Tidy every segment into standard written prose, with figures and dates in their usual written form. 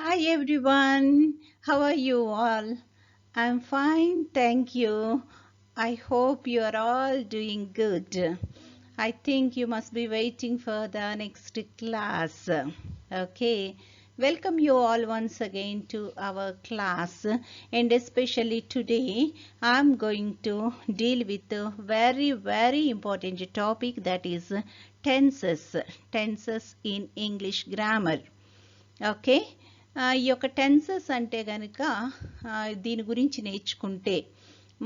Hi everyone, how are you all? I'm fine, thank you. I hope you are all doing good. I think you must be waiting for the next class. Okay, welcome you all once again to our class, and especially today I'm going to deal with a very important topic, that is tenses in English grammar. Okay ఈ యొక్క tenses అంటే కనుక దీని గురించి నేర్చుకుంటే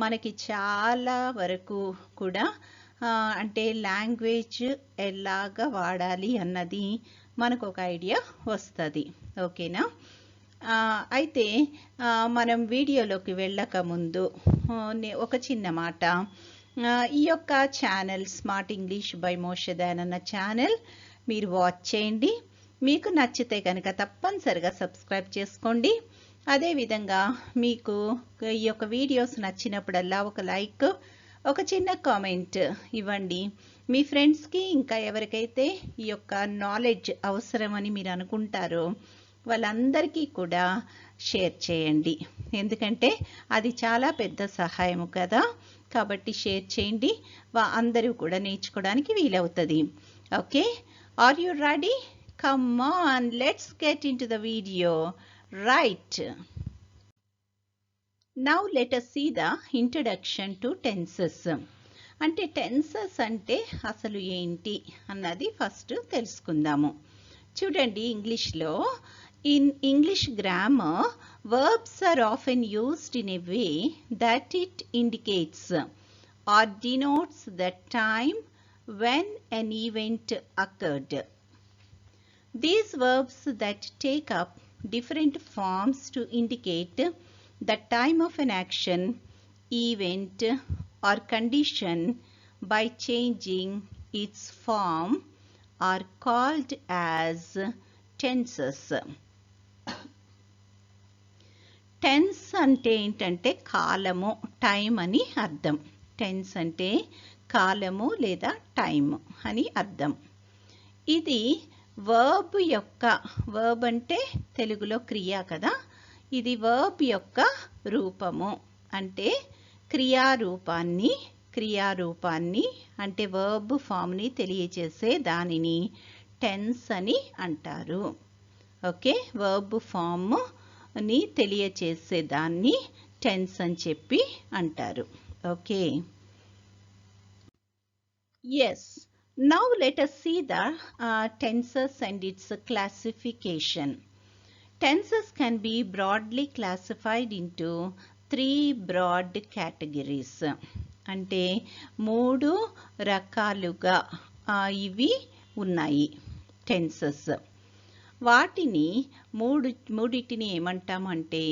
మనకి చాలా వరకు కూడా అంటే లాంగ్వేజ్ ఎలాగా వాడాలి అన్నది మనకు ఒక ఐడియా వస్తుంది. ఓకేనా? అయితే మనం వీడియోలోకి వెళ్ళక ముందు ఒక చిన్న మాట. ఈ యొక్క channel smart English by Moshe Dayan అన్న ఛానల్ మీరు వాచ్ చేయండి. మీకు నచ్చితే కనుక తప్పనిసరిగా సబ్స్క్రైబ్ చేసుకోండి. అదేవిధంగా మీకు ఈ యొక్క వీడియోస్ నచ్చినప్పుడల్లా ఒక లైక్, ఒక చిన్న కామెంట్ ఇవ్వండి. మీ ఫ్రెండ్స్కి ఇంకా ఎవరికైతే ఈ యొక్క నాలెడ్జ్ అవసరమని మీరు అనుకుంటారో వాళ్ళందరికీ కూడా షేర్ చేయండి. ఎందుకంటే అది చాలా పెద్ద సహాయం కదా, కాబట్టి షేర్ చేయండి. అందరూ కూడా నేర్చుకోవడానికి వీలవుతుంది. Okay, are you ready? Come on, let's get into the video. Right. Now let us see the introduction to tenses. అంటే టెన్సెస్ అంటే అసలు ఏంటి అన్నది ఫస్ట్ తెలుసుకుందాము. చూడండి, ఇంగ్లీష్లో in English grammar, verbs are often used in a way that it indicates or denotes the time when an event occurred. These verbs that take up different forms to indicate the time of an action, event or condition by changing its form are called as tenses. Tense అంటే ఏంటంటే కాలము, time అని అర్థం. Tense అంటే కాలము లేదా time అని అర్థం. ఇది వర్బ్ యొక్క, వర్బ్ అంటే తెలుగులో క్రియ కదా, ఇది వర్బ్ యొక్క రూపము. అంటే క్రియారూపాన్ని అంటే వర్బ్ ఫామ్ని తెలియచేసే దానిని టెన్స్ అని అంటారు. ఓకే, వర్బ్ ఫామ్ని తెలియచేసే దాన్ని టెన్స్ అని చెప్పి అంటారు. Okay, yes. Now let us see the tenses and its classification. Tenses can be broadly classified into 3 broad categories. అంటే 3 రకాలుగా ఇవి ఉన్నాయి టెన్సెస్. వాటిని మూడిటిని ఏమంటామంటే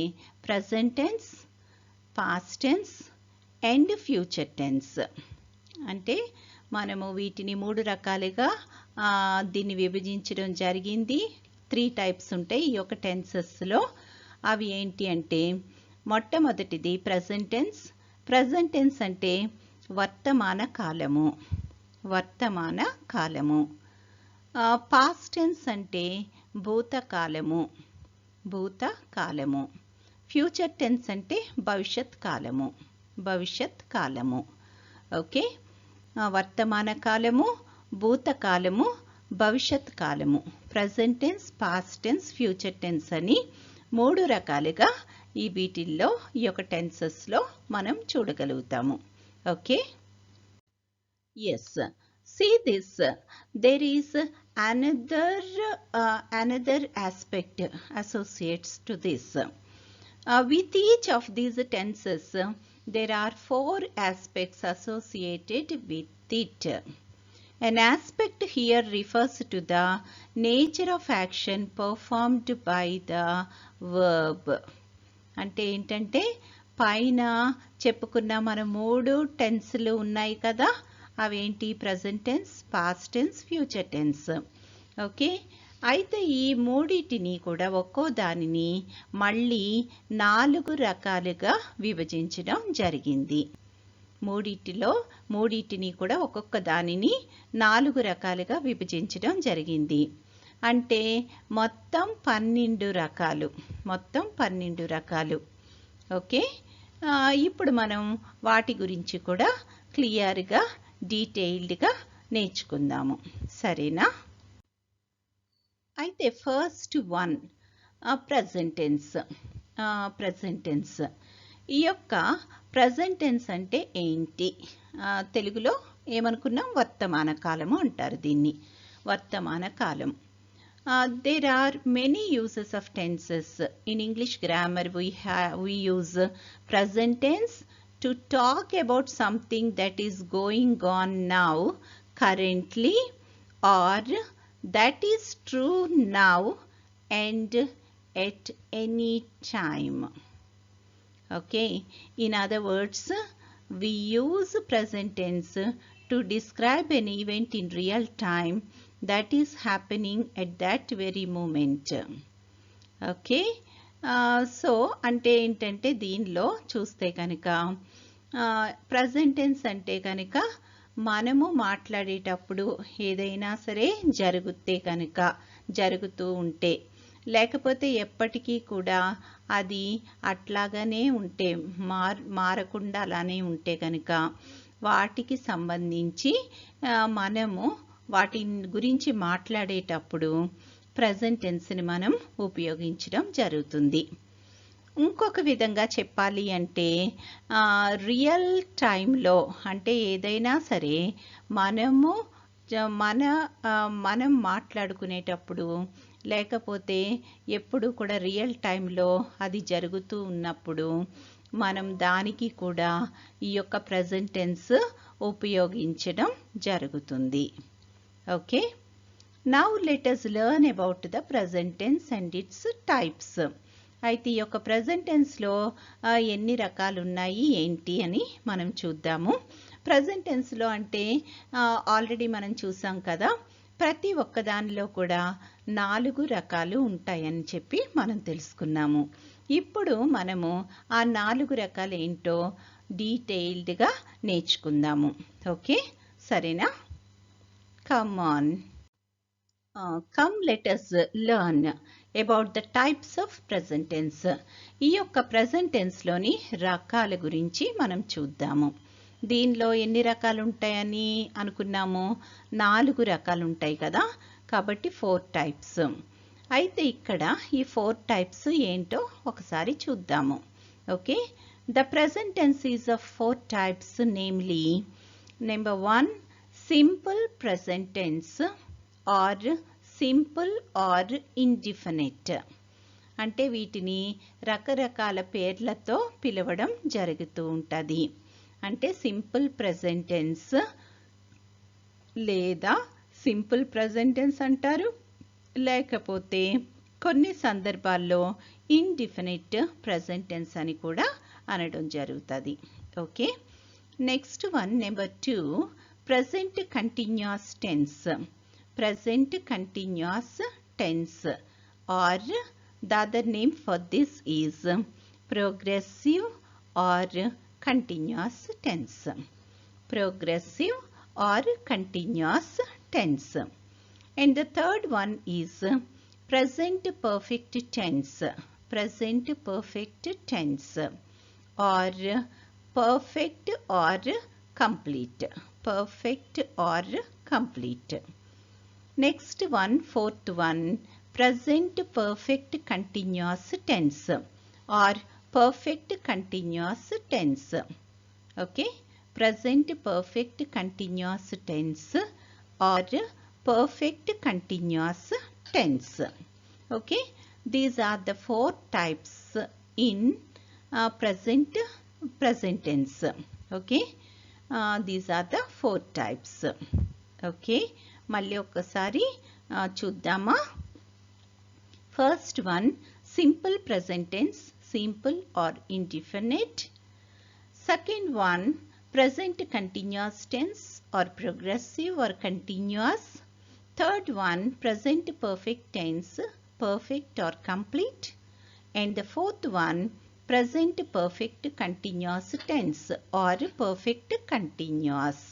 present tense, past tense and future tense. అంటే మనము వీటిని 3 రకాలుగా దీన్ని విభజించడం జరిగింది. 3 టైప్స్ ఉంటాయి ఈ యొక్క టెన్సెస్లో. అవి ఏంటి అంటే, మొట్టమొదటిది ప్రెజెంట్ టెన్స్. ప్రెజెంట్ టెన్స్ అంటే వర్తమాన కాలము. పాస్ట్ టెన్స్ అంటే భూతకాలము. ఫ్యూచర్ టెన్స్ అంటే భవిష్యత్ కాలము. ఓకే, వర్తమాన కాలము, భూతకాలము, భవిష్యత్ కాలము, present tense, past tense, future tense అని 3 రకాలుగా ఈ వీటిల్లో ఈ యొక్క టెన్సెస్లో మనం చూడగలుగుతాము. Okay, yes. See this, there is another aspect associates to this. With each of these tenses, there are 4 aspects associated with it. An aspect here refers to the nature of action performed by the verb. అంటే ఏంటంటే, పైన చెప్పుకున్న మన 3 టెన్స్లు ఉన్నాయి కదా, అవేంటి? Present tense, past tense, future tense. Okay, అయితే ఈ మూడిటిని కూడా ఒక్కో దానిని మళ్ళీ 4 రకాలుగా విభజించడం జరిగింది. మూడిటిని కూడా ఒక్కొక్క దానిని 4 రకాలుగా విభజించడం జరిగింది. అంటే మొత్తం 12 రకాలు. మొత్తం 12 రకాలు. ఓకే. ఇప్పుడు మనం వాటి గురించి కూడా క్లియర్గా డీటెయిల్డ్గా నేర్చుకుందాము. సరేనా? అయితే first one present tense. Present tense. ఈ యొక్క ప్రెజెంట్ టెన్స్ అంటే ఏంటి? తెలుగులో ఏమనుకున్నాం? వర్తమాన కాలము అంటారు దీన్ని. వర్తమాన కాలం. There are many uses of tenses. In English grammar, we use present tense to talk about something that is going on now, currently, or that is true now and at any time. Okay. In other words, we use present tense to describe an event in real time that is happening at that very moment. Okay. So అంటే ఏంటంటే దీనిలో చూస్తే కనుక present tense అంటే కనుక మనము మాట్లాడేటప్పుడు ఏదైనా సరే జరుగుతూ ఉంటే, లేకపోతే ఎప్పటికీ కూడా అది అట్లాగానే ఉంటే మారకుండా అలానే ఉంటే కనుక వాటికి సంబంధించి మనము వాటి గురించి మాట్లాడేటప్పుడు ప్రజెంట్ టెన్స్ని మనం ఉపయోగించడం జరుగుతుంది. ఇంకొక విధంగా చెప్పాలి అంటే రియల్ టైంలో అంటే ఏదైనా సరే మనం మాట్లాడుకునేటప్పుడు, లేకపోతే ఎప్పుడు కూడా రియల్ టైంలో అది జరుగుతూ ఉన్నప్పుడు మనం దానికి కూడా ఈ యొక్క ప్రజెంట్ టెన్స్ ఉపయోగించడం జరుగుతుంది. Okay. Now let us learn about the present tense and its types. అయితే ఈ యొక్క ప్రజెంట్ టెన్స్లో ఎన్ని రకాలు ఉన్నాయి ఏంటి అని మనం చూద్దాము. ప్రజెంట్ టెన్స్లో అంటే ఆల్రెడీ మనం చూసాం కదా, ప్రతి ఒక్క దానిలో కూడా 4 రకాలు ఉంటాయని చెప్పి మనం తెలుసుకున్నాము. ఇప్పుడు మనము ఆ 4 రకాలు ఏంటో డీటెయిల్డ్గా నేర్చుకుందాము. ఓకే, సరేనా? Come on. Come let us learn about the types of present tense. ఈ యొక్క present tense లోని రకాల గురించి మనం చూద్దాము. దీనిలో ఎన్ని రకాలు ఉంటాయని అనుకున్నాము? 4 రకాలు ఉంటాయి కదా, కాబట్టి 4 types. అయితే ఇక్కడ ఈ 4 types ఏంటో ఒకసారి చూద్దాము. Okay. The present tense is of 4 types, namely, number 1, simple present tense or simple or indefinite. అంటే వీటిని రకరకాల పేర్లతో పిలవడం జరుగుతూ ఉంటుంది. అంటే సింపుల్ ప్రెజెంట్ టెన్స్ లేదా సింపుల్ ప్రెజెంట్ టెన్స్ అంటారు, లేకపోతే కొన్ని సందర్భాల్లో ఇండిఫినిట్ ప్రెజెంట్ టెన్స్ అని కూడా అనడం జరుగుతుంది. Okay. Next one, number 2, present continuous tense. Present continuous tense, or the other name for this is progressive or continuous tense. Progressive or continuous tense. And the third one is present perfect tense. Present perfect tense, or perfect or complete. Perfect or complete. Next one, fourth one, present perfect continuous tense or perfect continuous tense. Okay, present perfect continuous tense or perfect continuous tense. Okay, these are the 4 types in present tense. Okay, these are the 4 types. Okay, మళ్ళీ ఒక్కసారి చూద్దామా? First one, simple present tense, simple or indefinite. Second one, present continuous tense or progressive or continuous. Third one, present perfect tense, perfect or complete. And the fourth one, present perfect continuous tense or perfect continuous.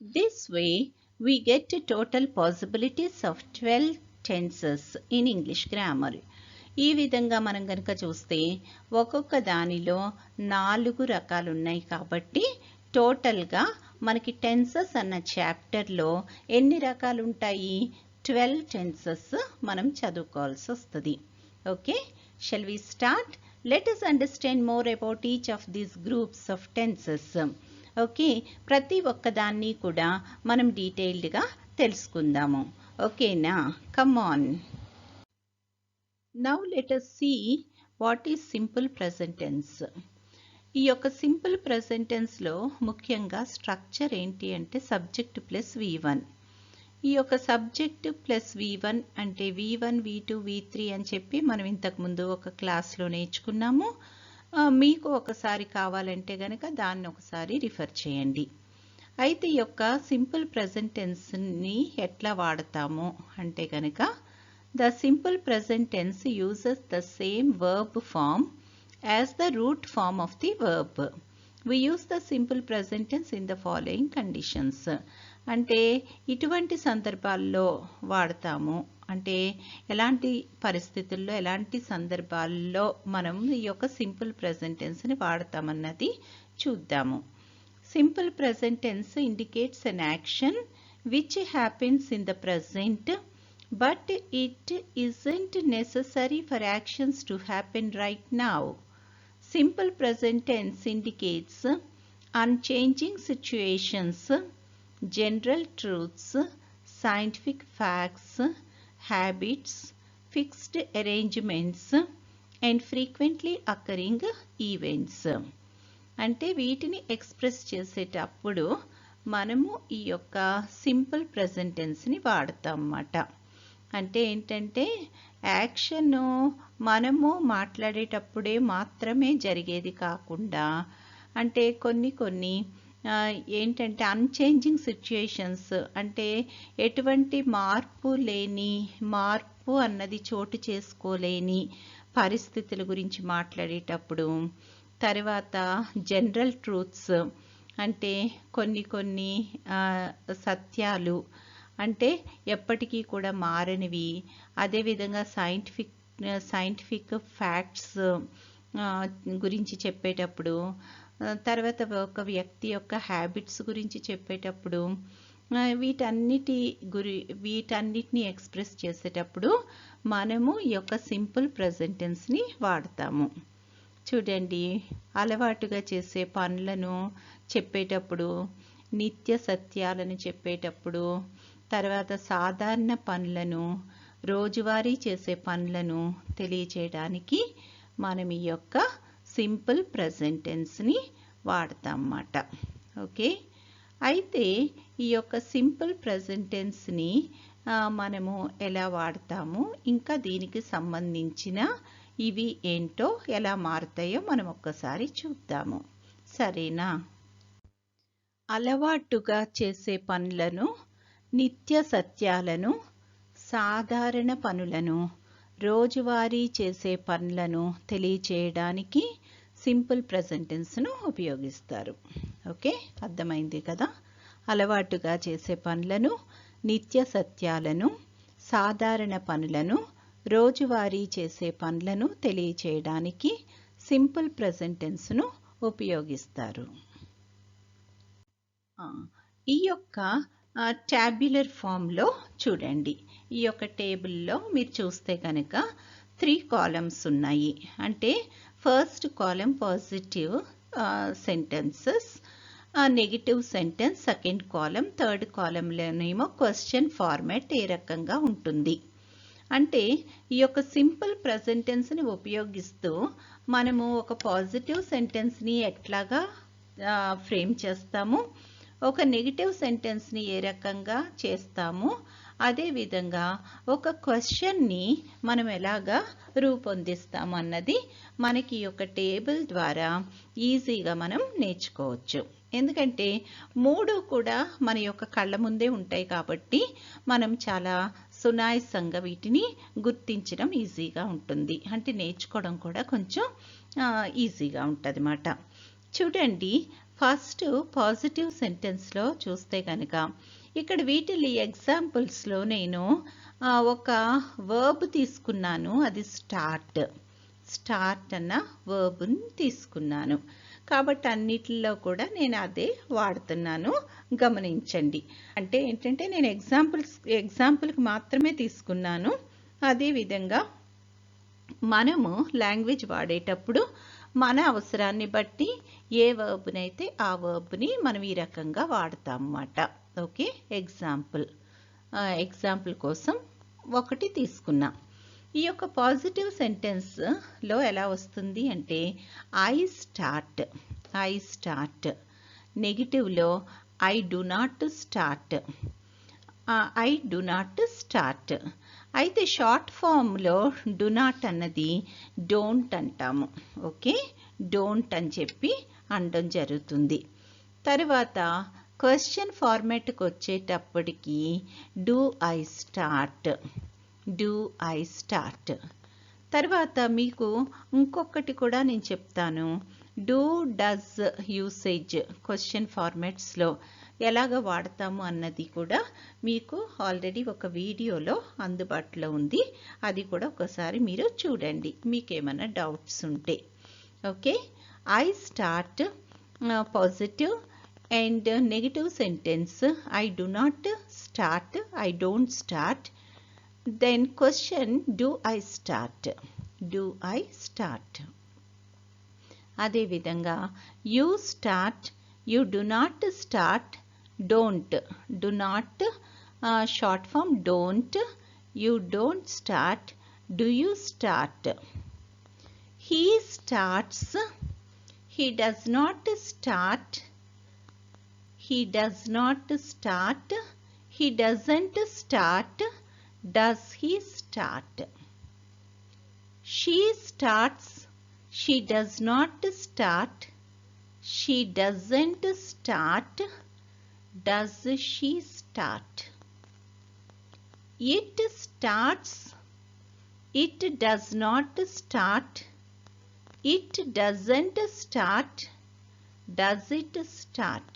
This way we get total possibilities of 12 tenses in English grammar. ఈ విధంగా మనం కనుక చూస్తే ఒక్కొక్క దానిలో 4 రకాలు ఉన్నాయి కాబట్టి టోటల్గా మనకి టెన్సెస్ అన్న చాప్టర్లో ఎన్ని రకాలు ఉంటాయి? 12 టెన్సెస్ మనం చదువుకోవాల్సి వస్తుంది. Okay, shall we start? Let us understand more about each of these groups of tenses. Okay, ప్రతి ఒక్కదాన్ని కూడా మనం డీటెయిల్డ్గా తెలుసుకుందాము. ఓకేనా? Come on. Now let us see what is simple present tense. ఈ యొక్క సింపుల్ ప్రెజెంట్ టెన్స్లో ముఖ్యంగా స్ట్రక్చర్ ఏంటి అంటే సబ్జెక్ట్ ప్లస్ V1. ఈ యొక్క సబ్జెక్ట్ ప్లస్ V1 అంటే V1, V2, V3 అని చెప్పి మనం ఇంతకుముందు ఒక క్లాస్లో నేర్చుకున్నాము. మీకు ఒకసారి కావాలంటే కనుక దాన్ని ఒకసారి రిఫర్ చేయండి. అయితే ఈ యొక్క సింపుల్ ప్రెజెంట్ టెన్స్ని ఎట్లా వాడతాము అంటే కనుక the simple present tense uses the same verb form as the root form of the verb. We use the simple present tense in the following conditions. అంటే ఇటువంటి సందర్భాల్లో వాడతాము అంటే ఎలాంటి పరిస్థితుల్లో ఎలాంటి సందర్భాల్లో మనం ఈ యొక్క సింపుల్ ప్రెజెంట్ టెన్స్ని వాడతామన్నది చూద్దాము. Simple present tense indicates an action which happens in the present but it isn't necessary for actions to happen right now. Simple present tense indicates unchanging situations, general truths, scientific facts, habits, fixed arrangements, and frequently occurring events. అంటే వీటిని express చేసేటప్పుడు మనము ఈ యొక్క simple present టెన్స్ని వాడతాం అన్నమాట. అంటే ఏంటంటే యాక్షన్ మనము మాట్లాడేటప్పుడే మాత్రమే జరిగేది కాకుండా అంటే కొన్ని ఏంటంటే అన్చేంజింగ్ సిచ్యుయేషన్స్ అంటే ఎటువంటి మార్పు అన్నది చోటు చేసుకోలేని పరిస్థితుల గురించి మాట్లాడేటప్పుడు, తర్వాత జనరల్ ట్రూత్స్ అంటే కొన్ని సత్యాలు అంటే ఎప్పటికీ కూడా మారనివి, అదేవిధంగా సైంటిఫిక్ ఫ్యాక్ట్స్ గురించి చెప్పేటప్పుడు, తర్వాత ఒక వ్యక్తి యొక్క హ్యాబిట్స్ గురించి చెప్పేటప్పుడు వీటన్నిటిని ఎక్స్ప్రెస్ చేసేటప్పుడు మనము ఈ యొక్క సింపుల్ ప్రెజెంట్ టెన్స్ని వాడతాము. చూడండి, అలవాటుగా చేసే పనులను చెప్పేటప్పుడు, నిత్య సత్యాలను చెప్పేటప్పుడు, తర్వాత సాధారణ పనులను, రోజువారీ చేసే పనులను తెలియచేయడానికి మనం ఈ యొక్క సింపుల్ ప్రెజెంట్ టెన్స్ని వాడతాం అన్నమాట. ఓకే, అయితే ఈ యొక్క సింపుల్ ప్రెజెంట్ టెన్స్ని మనము ఎలా వాడతాము, ఇంకా దీనికి సంబంధించిన ఇవి ఏంటో ఎలా మారుతాయో మనం ఒక్కసారి చూద్దాము. సరేనా? అలవాటుగా చేసే పనులను, నిత్య సత్యాలను, సాధారణ పనులను, రోజువారీ చేసే పనులను తెలియచేయడానికి సింపుల్ ప్రెజెంట్ టెన్స్ను ఉపయోగిస్తారు. ఓకే, అర్థమైంది కదా? అలవాటుగా చేసే పనులను, నిత్య సత్యాలను, సాధారణ పనులను, రోజువారీ చేసే పనులను తెలియచేయడానికి సింపుల్ ప్రెజెంట్ టెన్స్ను ఉపయోగిస్తారు. ఈ యొక్క ట్యాబ్యులర్ ఫామ్లో చూడండి, ఈ యొక్క టేబుల్లో మీరు చూస్తే కనుక 3 కాలమ్స్ ఉన్నాయి. అంటే first column positive sentences, negative sentence second column, third కాలంలోనేమో క్వశ్చన్ ఫార్మాట్ ఏ రకంగా ఉంటుంది. అంటే ఈ యొక్క సింపుల్ ప్రెజెంట్ టెన్స్ని ఉపయోగిస్తూ మనము ఒక పాజిటివ్ సెంటెన్స్ని ఎట్లాగా ఫ్రేమ్ చేస్తాము, ఒక నెగిటివ్ సెంటెన్స్ని ఏ రకంగా చేస్తాము, అదేవిధంగా ఒక క్వశ్చన్ని మనం ఎలాగా రూపొందిస్తాము అన్నది మనకి ఈ యొక్క టేబుల్ ద్వారా ఈజీగా మనం నేర్చుకోవచ్చు. ఎందుకంటే 3 కూడా మన యొక్క కళ్ళ ముందే ఉంటాయి కాబట్టి మనం చాలా సునాయాసంగా వీటిని గుర్తించడం ఈజీగా ఉంటుంది. అంటే నేర్చుకోవడం కూడా కొంచెం ఈజీగా ఉంటుంది అన్నమాట. చూడండి, ఫస్ట్ పాజిటివ్ సెంటెన్స్లో చూస్తే కనుక ఇక్కడ వీటిలి ఎగ్జాంపుల్స్లో నేను ఒక వర్బ్ తీసుకున్నాను, అది స్టార్ట్. స్టార్ట్ అన్న వర్బ్ని తీసుకున్నాను. కాబట్టి అన్నిటిలో కూడా నేను అదే వాడుతున్నాను, గమనించండి. అంటే ఏంటంటే నేను ఎగ్జాంపుల్కి మాత్రమే తీసుకున్నాను. అదేవిధంగా మనము లాంగ్వేజ్ వాడేటప్పుడు మన అవసరాన్ని బట్టి ఏ వర్బ్నైతే ఆ వర్బ్ని మనం ఈ రకంగా వాడతాం అన్నమాట. ఓకే, ఎగ్జాంపుల్ కోసం ఒకటి తీసుకున్నాం. ఈ యొక్క పాజిటివ్ సెంటెన్స్లో ఎలా వస్తుంది అంటే ఐ స్టార్ట్. నెగిటివ్లో ఐ డు నాట్ స్టార్ట్. అయితే షార్ట్ ఫామ్లో డు నాట్ అన్నది డోంట్ అంటాము. ఓకే, డోంట్ అని చెప్పి అనడం జరుగుతుంది. తర్వాత క్వశ్చన్ ఫార్మాట్కి వచ్చేటప్పటికి డూ ఐ స్టార్ట్. తర్వాత మీకు ఇంకొకటి కూడా నేను చెప్తాను. డస్ యూసేజ్ క్వశ్చన్ ఫార్మాట్స్లో ఎలాగ వాడతాము అన్నది కూడా మీకు ఆల్రెడీ ఒక వీడియోలో అందుబాటులో ఉంది. అది కూడా ఒకసారి మీరు చూడండి, మీకేమైనా డౌట్స్ ఉంటే. Okay, I start positive and negative sentence I do not start, I don't start. Then question, do I start. అదే విధంగా you start, you do not start, don't, do not short form don't, you don't start, do you start. He starts, he does not start, he does not start, he doesn't start, does he start. She starts, she does not start, she doesn't start, does she start. It starts, it does not start, it doesn't start, does it start.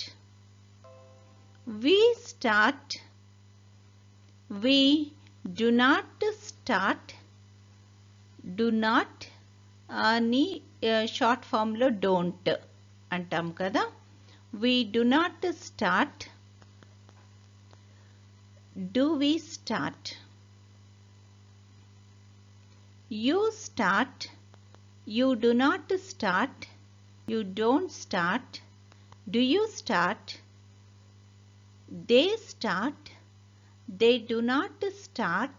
We start, we do not start, do not అని short ఫామ్లో don't అంటాం కదా. we do not start, do we start. You start, you do not start, you don't start, do you start. They start, they do not start,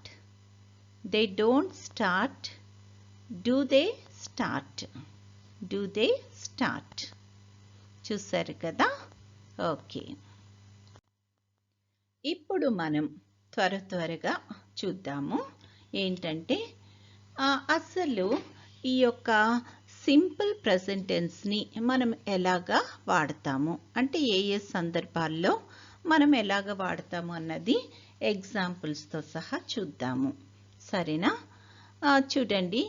they don't start, do they start. చూసారు కదా. Okay, ఇప్పుడు మనం త్వరగా చూద్దాము. ఏంటంటే అసలు ఈ యొక్క సింపుల్ ప్రెజెంట్ టెన్స్ని మనం ఎలాగా వాడతాము, అంటే ఏ సందర్భాల్లో మనం ఎలాగ వాడతాము అన్నది ఎగ్జాంపుల్స్తో సహా చూద్దాము. సరేనా? చూడండి,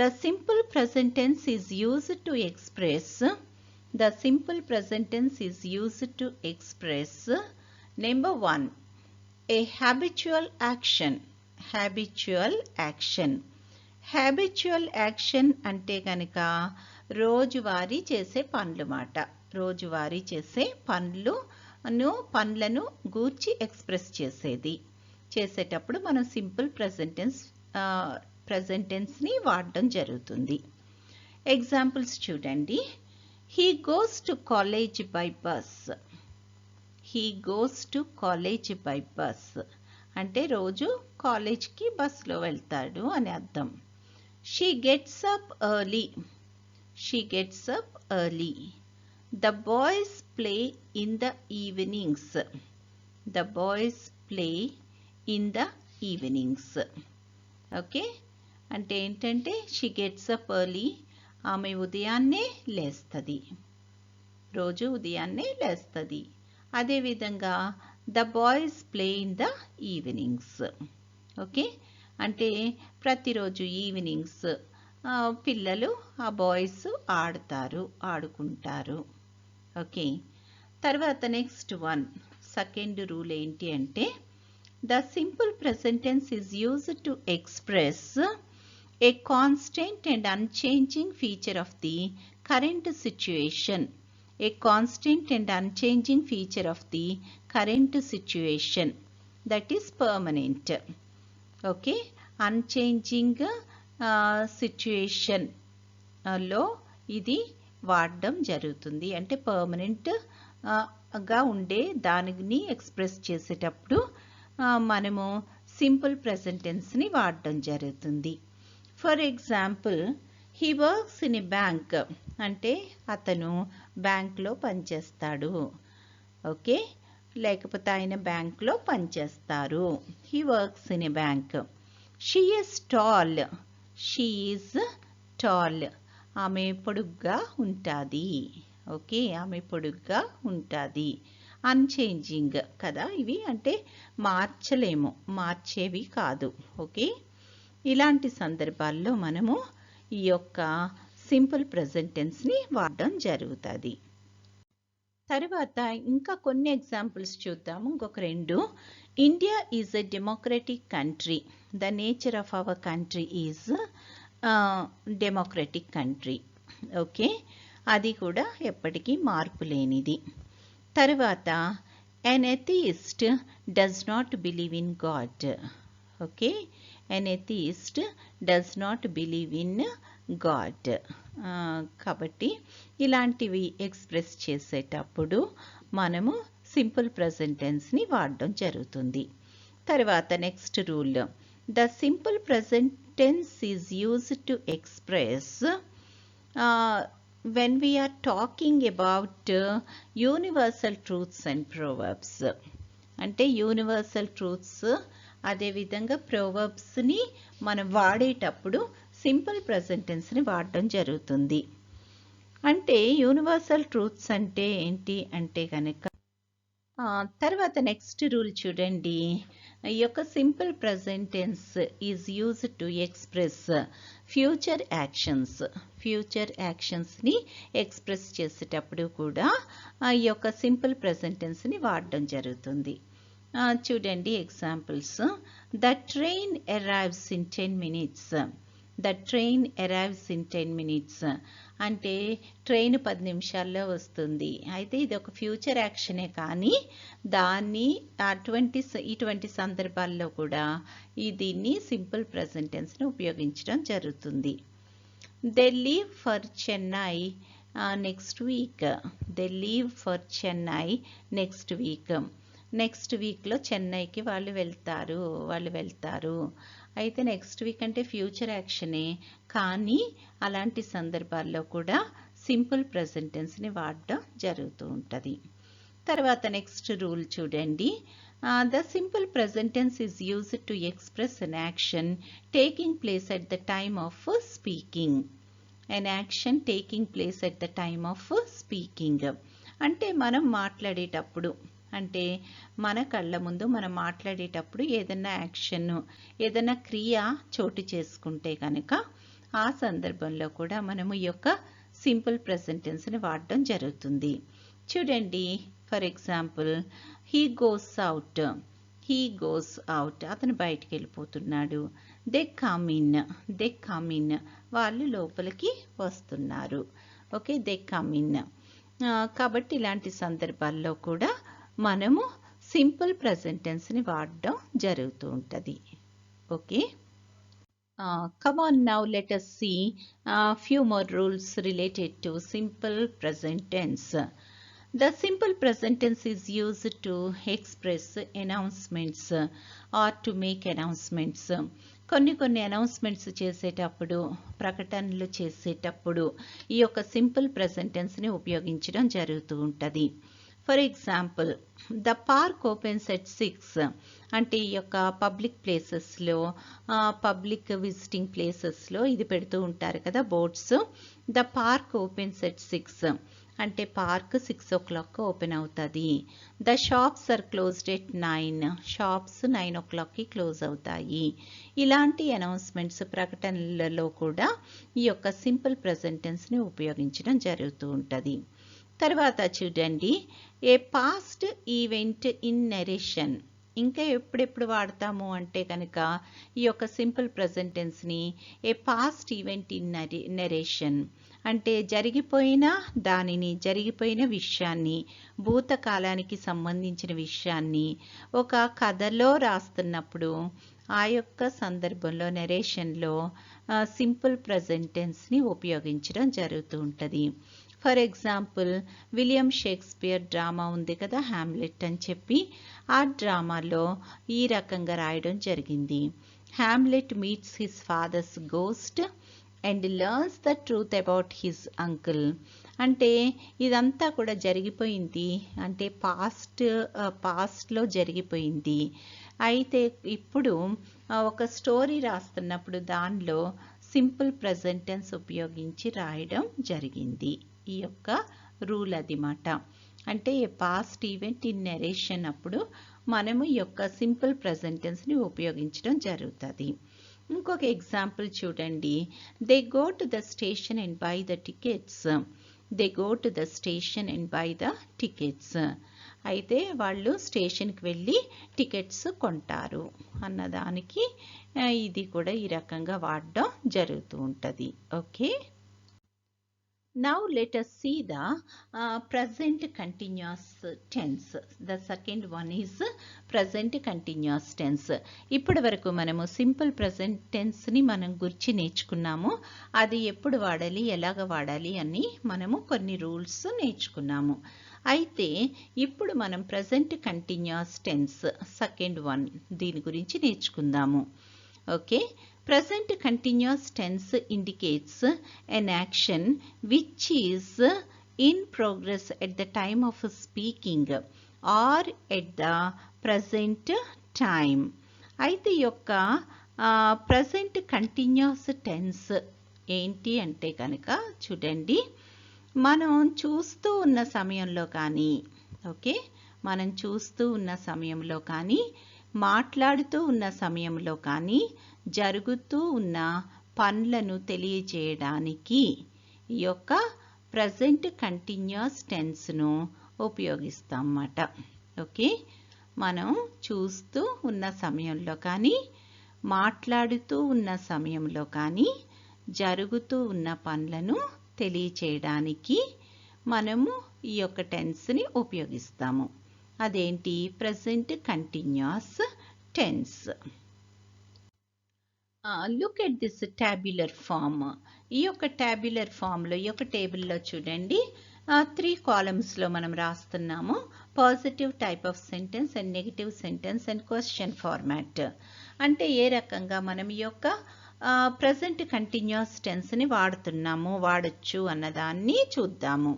the simple present tense is used to express number 1 a habitual action అంటే కనుక రోజువారీ చేసే పనులు మాట. రోజువారీ చేసే పనులను గూర్చి ఎక్స్ప్రెస్ చేసేటప్పుడు మనం సింపుల్ ప్రెజెంట్ టెన్స్ని వాడడం జరుగుతుంది. ఎగ్జాంపుల్స్ చూడండి. He goes to college by bus అంటే రోజు కాలేజ్కి బస్లో వెళ్తాడు అని అర్థం. She gets up early. The boys play in the evenings. Okay, అంటే ఏంటంటే షీ గెట్స్ అప్ ఎర్లీ, ఆమె ఉదయాన్నే లేస్తుంది, రోజు ఉదయాన్నే లేస్తుంది. అదేవిధంగా the boys play in the evenings. Okay, అంటే ప్రతిరోజు ఈవినింగ్స్ పిల్లలు ఆ బాయ్స్ ఆడుకుంటారు. ఓకే, తర్వాత నెక్స్ట్ వన్ సెకండ్ రూల్ ఏంటి అంటే the simple present tense is used to express a constant and unchanging feature of the current situation. A constant and unchanging feature of the current situation, that is permanent. Okay, unchanging situation లో ఇది వాడడం జరుగుతుంది. అంటే permanent గా ఉండే దానిని express చేసేటప్పుడు మనము సింపుల్ ప్రెజెంట్ టెన్స్ ని వాడడం జరుగుతుంది. For example he works in a bank అంటే అతను బ్యాంక్లో పనిచేస్తాడు. ఓకే, లేకపోతే ఆయన బ్యాంక్లో పనిచేస్తారు. He works in a bank. She is tall. She is tall. ఆమె పొడుగ్గా ఉంటుంది. ఓకే, ఆమె పొడుగ్గా ఉంటుంది. అన్చేంజింగ్ కదా ఇవి, అంటే మార్చలేము, మార్చేవి కాదు. ఓకే, ఇలాంటి సందర్భాల్లో మనము ఈ యొక్క సింపుల్ ప్రెజెంట్ టెన్స్ని వాడడం జరుగుతుంది. తర్వాత ఇంకా కొన్ని ఎగ్జాంపుల్స్ చూద్దాము. ఇంకొక రెండు. India is a democratic country. The nature of our country is democratic country. Okay, అది కూడా ఎప్పటికీ మార్పు లేనిది. తర్వాత an atheist does not believe in God. Okay, an atheist does not believe in God. కాబట్టి ఇలాంటివి ఎక్స్ప్రెస్ చేసేటప్పుడు మనము సింపుల్ ప్రెజెంట్ టెన్స్ని వాడడం జరుగుతుంది. తర్వాత next rule, the simple present tense is used to express when we are talking about universal truths and proverbs. అంటే universal truths అదేవిధంగా ప్రోవర్బ్స్ని మనం వాడేటప్పుడు సింపుల్ ప్రెజెంట్ టెన్స్ని వాడడం జరుగుతుంది. అంటే యూనివర్సల్ ట్రూత్స్ అంటే ఏంటి అంటే కనుక తర్వాత నెక్స్ట్ రూల్ చూడండి. ఈ యొక్క simple present tense is used to express future actions. Future యాక్షన్స్ని ఎక్స్ప్రెస్ చేసేటప్పుడు కూడా ఈ యొక్క సింపుల్ ప్రెజెంట్ టెన్స్ని వాడడం జరుగుతుంది. చూడండి examples. The train arrives in 10 minutes. The train arrives in 10 minutes అంటే ట్రైన్ 10 నిమిషాల్లో వస్తుంది. అయితే ఇది ఒక ఫ్యూచర్ యాక్షనే, కానీ దాన్ని ఇటువంటి సందర్భాల్లో కూడా దీన్ని సింపుల్ ప్రెజెంట్ టెన్స్ని ఉపయోగించడం జరుగుతుంది. They leave for Chennai next week. They leave for Chennai next week. నెక్స్ట్ వీక్లో చెన్నైకి వాళ్ళు వెళ్తారు. అయితే నెక్స్ట్ వీక్ అంటే ఫ్యూచర్ యాక్షనే, కానీ అలాంటి సందర్భాల్లో కూడా సింపుల్ ప్రెజెంట్ టెన్స్ని వాడడం జరుగుతూ ఉంటుంది. తర్వాత నెక్స్ట్ రూల్ చూడండి. The simple present tense is used to express an action taking place at the time of speaking. an action taking place at the time of speaking. అంటే మనం మాట్లాడేటప్పుడు, అంటే మన కళ్ళ ముందు మనం మాట్లాడేటప్పుడు ఏదైనా యాక్షన్, ఏదైనా క్రియ చోటు చేసుకుంటే కనుక ఆ సందర్భంలో కూడా మనము ఈ యొక్క సింపుల్ ప్రెజెంట్ టెన్స్ని వాడడం జరుగుతుంది. చూడండి, for example he goes out. He goes out, అతను బయటికి వెళ్ళిపోతున్నాడు. దే కమ్ ఇన్, వాళ్ళు లోపలికి వస్తున్నారు. Okay, they come in. కాబట్టి ఇలాంటి సందర్భాల్లో కూడా మనము సింపుల్ ప్రెజెంట్ టెన్స్ని వాడడం జరుగుతూ ఉంటుంది. Okay, come on now, let us see few more rules related to simple present tense. The simple present tense is used to express announcements or to make announcements. కొన్ని announcements చేసేటప్పుడు, ప్రకటనలు చేసేటప్పుడు ఈ యొక్క simple present టెన్స్ని ఉపయోగించడం జరుగుతూ ఉంటుంది. For example, the park opens at 6. అంటే ఈ యొక్క పబ్లిక్ ప్లేసెస్లో, పబ్లిక్ విజిటింగ్ ప్లేసెస్లో ఇది పెడుతూ ఉంటారు కదా boards. The park opens at 6 అంటే పార్క్ 6 o'clock ఓపెన్ అవుతుంది. The shops are closed at 9. Shops 9 o'clockకి క్లోజ్ అవుతాయి. ఇలాంటి అనౌన్స్మెంట్స్, ప్రకటనలలో కూడా ఈ యొక్క సింపుల్ ప్రెజెంట్ టెన్స్ని ఉపయోగించడం జరుగుతూ ఉంటుంది. తర్వాత చూడండి, a past event in narration. ఇంకా ఎప్పుడెప్పుడు వాడతాము అంటే కనుక ఈ యొక్క సింపుల్ ప్రెజెంట్ టెన్స్ని a past event in narration అంటే జరిగిపోయిన విషయాన్ని, భూతకాలానికి సంబంధించిన విషయాన్ని ఒక కథలో రాస్తున్నప్పుడు ఆ యొక్క సందర్భంలో నరేషన్లో సింపుల్ ప్రెజెంట్ టెన్స్ని ఉపయోగించడం జరుగుతూ ఉంటుంది. For example, William Shakespeare drama ఉంది కదా, హ్యామ్లెట్ అని చెప్పి, ఆ డ్రామాలో ఈ రకంగా రాయడం జరిగింది. Hamlet meets his father's ghost and learns the truth about his uncle. అంటే ఇదంతా కూడా జరిగిపోయింది, అంటే పాస్ట్లో జరిగిపోయింది. అయితే ఇప్పుడు ఒక స్టోరీ రాస్తున్నప్పుడు దానిలో సింపుల్ ప్రెజెంట్ టెన్స్ ఉపయోగించి రాయడం జరిగింది. ఈ యొక్క రూల్ అదిమాట. అంటే ఏ పాస్ట్ ఈవెంట్ ఇన్ నరేషన్ అప్పుడు మనము ఈ యొక్క సింపుల్ ప్రెజెంట్ టెన్స్ని ఉపయోగించడం జరుగుతుంది. ఇంకొక ఎగ్జాంపుల్ చూడండి, they go to the station and by the tickets. They go to the station and by the tickets. అయితే వాళ్ళు స్టేషన్కి వెళ్ళి టికెట్స్ కొంటారు అన్నదానికి ఇది కూడా ఈ రకంగా వాడడం జరుగుతూ ఉంటుంది. Okay, now let us see the present continuous tense. The second one is present continuous tense. ఇప్పటి వరకు మనము సింపుల్ ప్రెజెంట్ టెన్స్ని మనం గురించి నేర్చుకున్నాము. అది ఎప్పుడు వాడాలి, ఎలాగ వాడాలి అని మనము కొన్ని రూల్స్ నేర్చుకున్నాము. అయితే ఇప్పుడు మనం present continuous tense second one దీని గురించి నేర్చుకుందాము. ఓకే, present continuous tense indicates an action which is in progress at the time of speaking or at the present time. అయితే యొక్క present continuous tense ఏంటి అంటే కనుక చూడండి, మనం చూస్తూ ఉన్న సమయంలో కానీ, ఓకే, మనం చూస్తూ ఉన్న సమయంలో కానీ, మాట్లాడుతూ ఉన్న సమయంలో కానీ, జరుగుతూ ఉన్న పనులను తెలియజేయడానికి ఈ యొక్క ప్రజెంట్ కంటిన్యూస్ టెన్స్ను ఉపయోగిస్తాం అన్నమాట. ఓకే, మనం చూస్తూ ఉన్న సమయంలో కానీ, మాట్లాడుతూ ఉన్న సమయంలో కానీ, జరుగుతూ ఉన్న పనులను తెలియచేయడానికి మనము ఈ యొక్క టెన్స్ని ఉపయోగిస్తాము. అదేంటి? Present continuous tense. Look at this tabular form. ఈ యొక్క ట్యాబ్యులర్ ఫామ్లో, ఈ యొక్క టేబుల్లో చూడండి, 3 కాలమ్స్లో మనం రాస్తున్నాము. Positive type of sentence and negative sentence and question format. అంటే ఏ రకంగా మనం ఈ యొక్క ప్రజెంట్ కంటిన్యూస్ టెన్స్ని వాడొచ్చు అన్నదాన్ని చూద్దాము.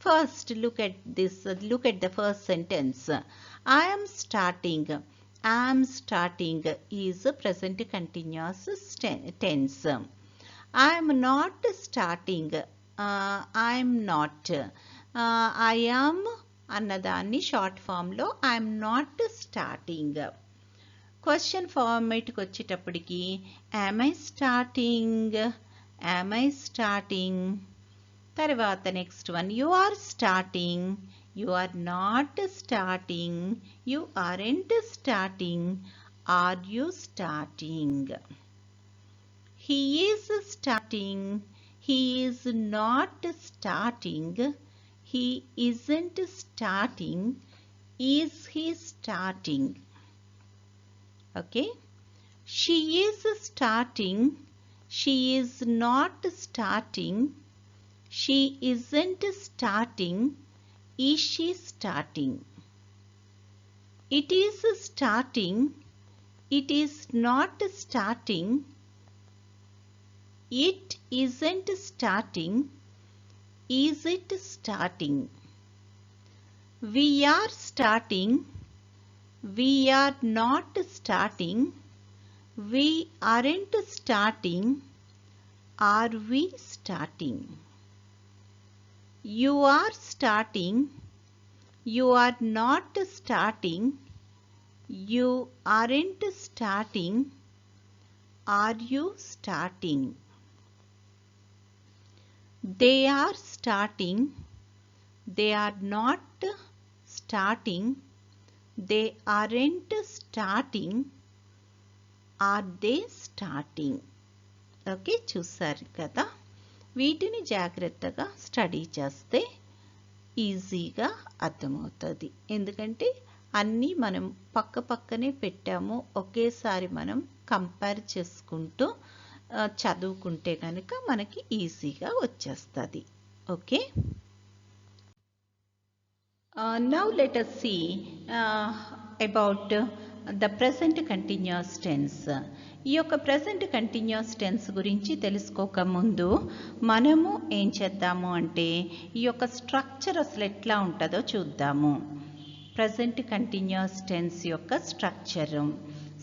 First look at the first sentence. I am starting is present continuous tense. I am not starting. I am not. I am అన్నదాన్ని short ఫామ్లో I am not starting. Question ఫార్మేట్కి వచ్చేటప్పటికి am I starting? Am I starting? తర్వాత next one, you are starting. You are not starting. You aren't starting. Are you starting? He is starting. He is not starting. He isn't starting. Is he starting? Okay. She is starting. She is not starting. She isn't starting. Is she starting? It is starting. It is not starting. It isn't starting. Is it starting? We are starting. We are not starting. We aren't starting. Are we starting? You are starting. You are not starting. You aren't starting. Are you starting? They are starting. They are not starting, they aren't starting, are they starting. Okay, చూసారు కదా. వీటిని జాగ్రత్తగా study చేస్తే ఈజీగా అర్థమవుతుంది. ఎందుకంటే అన్నీ మనం పక్క పక్కనే పెట్టాము, ఒకేసారి మనం కంపేర్ చేసుకుంటూ చదువుకుంటే కనుక మనకి ఈజీగా వచ్చేస్తుంది. Okay, now let us see about the present continuous tense. ఈ యొక్క ప్రెజెంట్ కంటిన్యూస్ టెన్స్ గురించి తెలుసుకోక ముందు మనము ఏం చేద్దాము అంటే ఈ యొక్క స్ట్రక్చర్ అసలు ఎట్లా ఉంటుందో చూద్దాము. ప్రెజెంట్ కంటిన్యూస్ టెన్స్ యొక్క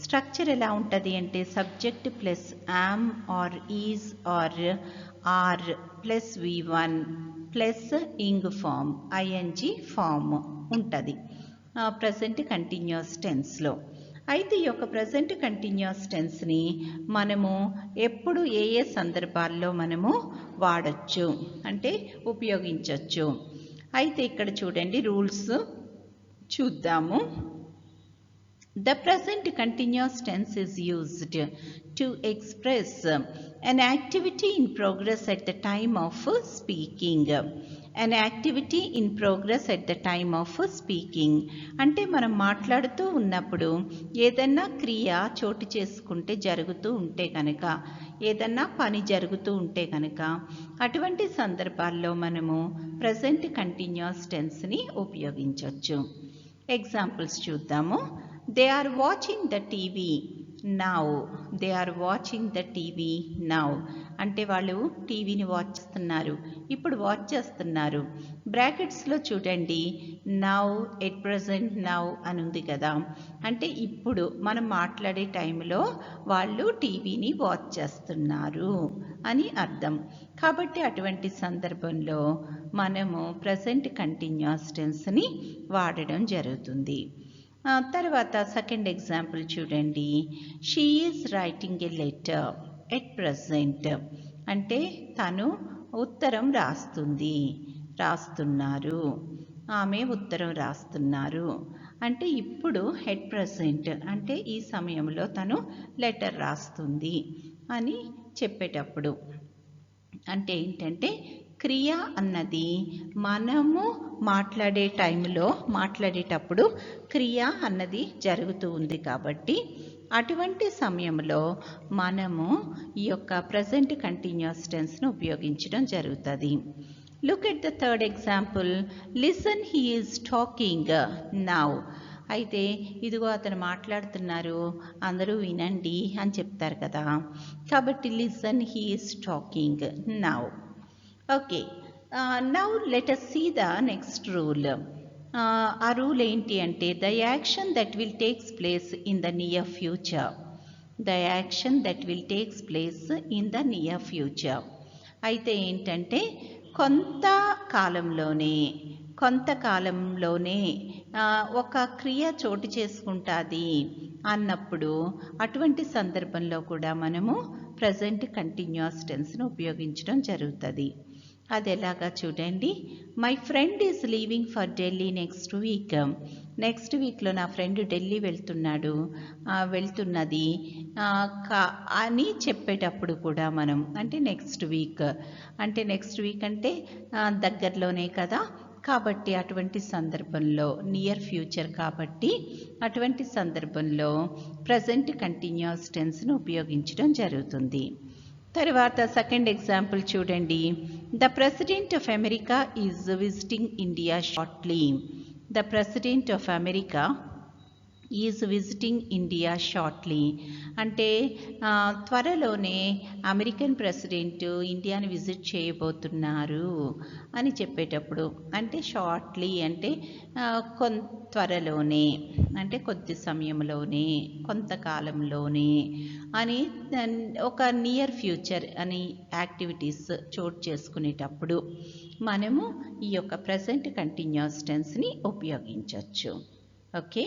స్ట్రక్చర్ ఎలా ఉంటుంది అంటే subject plus am are is or are plus V1 plus ing form I N G form ఉంటుంది ప్రెజెంట్ కంటిన్యూస్ టెన్స్లో. అయితే ఈ యొక్క ప్రెజెంట్ కంటిన్యూస్ టెన్స్ని మనము ఎప్పుడు ఏ ఏ సందర్భాల్లో మనము వాడచ్చు అంటే ఉపయోగించవచ్చు. అయితే ఇక్కడ చూడండి రూల్స్ చూద్దాము. The present continuous tense is used to express an activity in progress at the time of speaking. An activity in progress at the time of speaking. అంటే మనం మాట్లాడుతూ ఉన్నప్పుడు ఏదన్నా క్రియ చోటు చేసుకుంటే జరుగుతూ ఉంటే కనుక, ఏదన్నా పని జరుగుతూ ఉంటే కనుక అటువంటి సందర్భాల్లో మనము ప్రెజెంట్ కంటిన్యూస్ టెన్స్ని ఉపయోగించవచ్చు. ఎగ్జాంపుల్స్ చూద్దాము. They are watching the TV now. They are watching the TV now. అంటే వాళ్ళు టీవీని వాచ్ చేస్తున్నారు, ఇప్పుడు వాచ్ చేస్తున్నారు. బ్రాకెట్స్లో చూడండి నౌ, ఎట్ ప్రజెంట్ నౌ అని ఉంది కదా, అంటే ఇప్పుడు మనం మాట్లాడే టైంలో వాళ్ళు టీవీని వాచ్ చేస్తున్నారు అని అర్థం. కాబట్టి అటువంటి సందర్భంలో మనము ప్రెజెంట్ కంటిన్యూస్ టెన్స్ని వాడడం జరుగుతుంది. తర్వాత సెకండ్ ఎగ్జాంపుల్ చూడండి. She is writing a letter at present, అంటే తను ఉత్తరం రాస్తున్నారు, ఆమె ఉత్తరం రాస్తున్నారు. అంటే ఇప్పుడు ఎట్ ప్రజెంట్ అంటే ఈ సమయంలో తను లెటర్ రాస్తుంది అని చెప్పేటప్పుడు అంటే ఏంటంటే క్రియ అన్నది మనము మాట్లాడేటప్పుడు క్రియ అన్నది జరుగుతూ ఉంది కాబట్టి అటువంటి సమయంలో మనము ఈ యొక్క ప్రెజెంట్ కంటిన్యూస్ టెన్స్ను ఉపయోగించడం జరుగుతుంది. Look at the third example. Listen, he is talking now. అయితే ఇదిగో అతను మాట్లాడుతున్నారు, అందరూ వినండి అని చెప్తారు కదా, కాబట్టి listen, he is talking now. Okay, now let us see the next rule. ఆ రూల్ ఏంటి అంటే the action that will takes place in the near future. The action that will takes place in the near future. అయితే ఏంటంటే కొంతకాలంలోనే ఒక క్రియ చోటు చేసుకుంటుంది అన్నప్పుడు అటువంటి సందర్భంలో కూడా మనము ప్రెజెంట్ కంటిన్యూస్ టెన్స్ను ఉపయోగించడం జరుగుతుంది. అది ఎలాగా చూడండి. My friend is leaving for Delhi next week. నెక్స్ట్ వీక్లో నా ఫ్రెండ్ ఢిల్లీ వెళ్తున్నది అని చెప్పేటప్పుడు కూడా మనం అంటే నెక్స్ట్ వీక్ అంటే దగ్గరలోనే కదా, కాబట్టి అటువంటి సందర్భంలో నియర్ ఫ్యూచర్ కాబట్టి అటువంటి సందర్భంలో ప్రెజెంట్ కంటిన్యూస్ టెన్స్ను ఉపయోగించడం జరుగుతుంది. తర్వాత సెకండ్ ఎగ్జాంపుల్ చూడండి. The president of America is visiting India shortly. The president of America is visiting India shortly అంటే త్వరలోనే అమెరికన్ ప్రెసిడెంట్ ఇండియాని విజిట్ చేయబోతున్నారు అని చెప్పేటప్పుడు అంటే షార్ట్లీ అంటే త్వరలోనే అంటే కొద్ది సమయంలోనే, కొంతకాలంలోనే అని ఒక నియర్ ఫ్యూచర్ అని యాక్టివిటీస్ చోటు చేసుకునేటప్పుడు మనము ఈ యొక్క ప్రెజెంట్ కంటిన్యూస్ టెన్స్ని ఉపయోగించవచ్చు. ఓకే,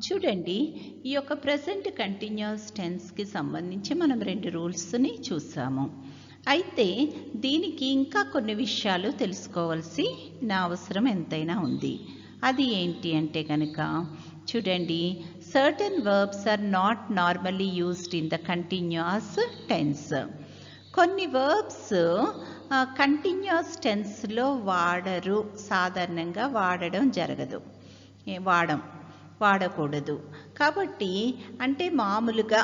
చూడండి ఈ యొక్క ప్రెజెంట్ కంటిన్యూస్ టెన్స్కి సంబంధించి మనం 2 రూల్స్ని చూసాము. అయితే దీనికి ఇంకా కొన్ని విషయాలు తెలుసుకోవాల్సిన అవసరం ఎంతైనా ఉంది. అది ఏంటి అంటే కనుక చూడండి, certain verbs are not normally used in the continuous tense. కొన్ని వర్బ్స్ కంటిన్యూస్ టెన్స్లో వాడరు, సాధారణంగా వాడడం జరగదు, వాడకూడదు. కాబట్టి అంటే మామూలుగా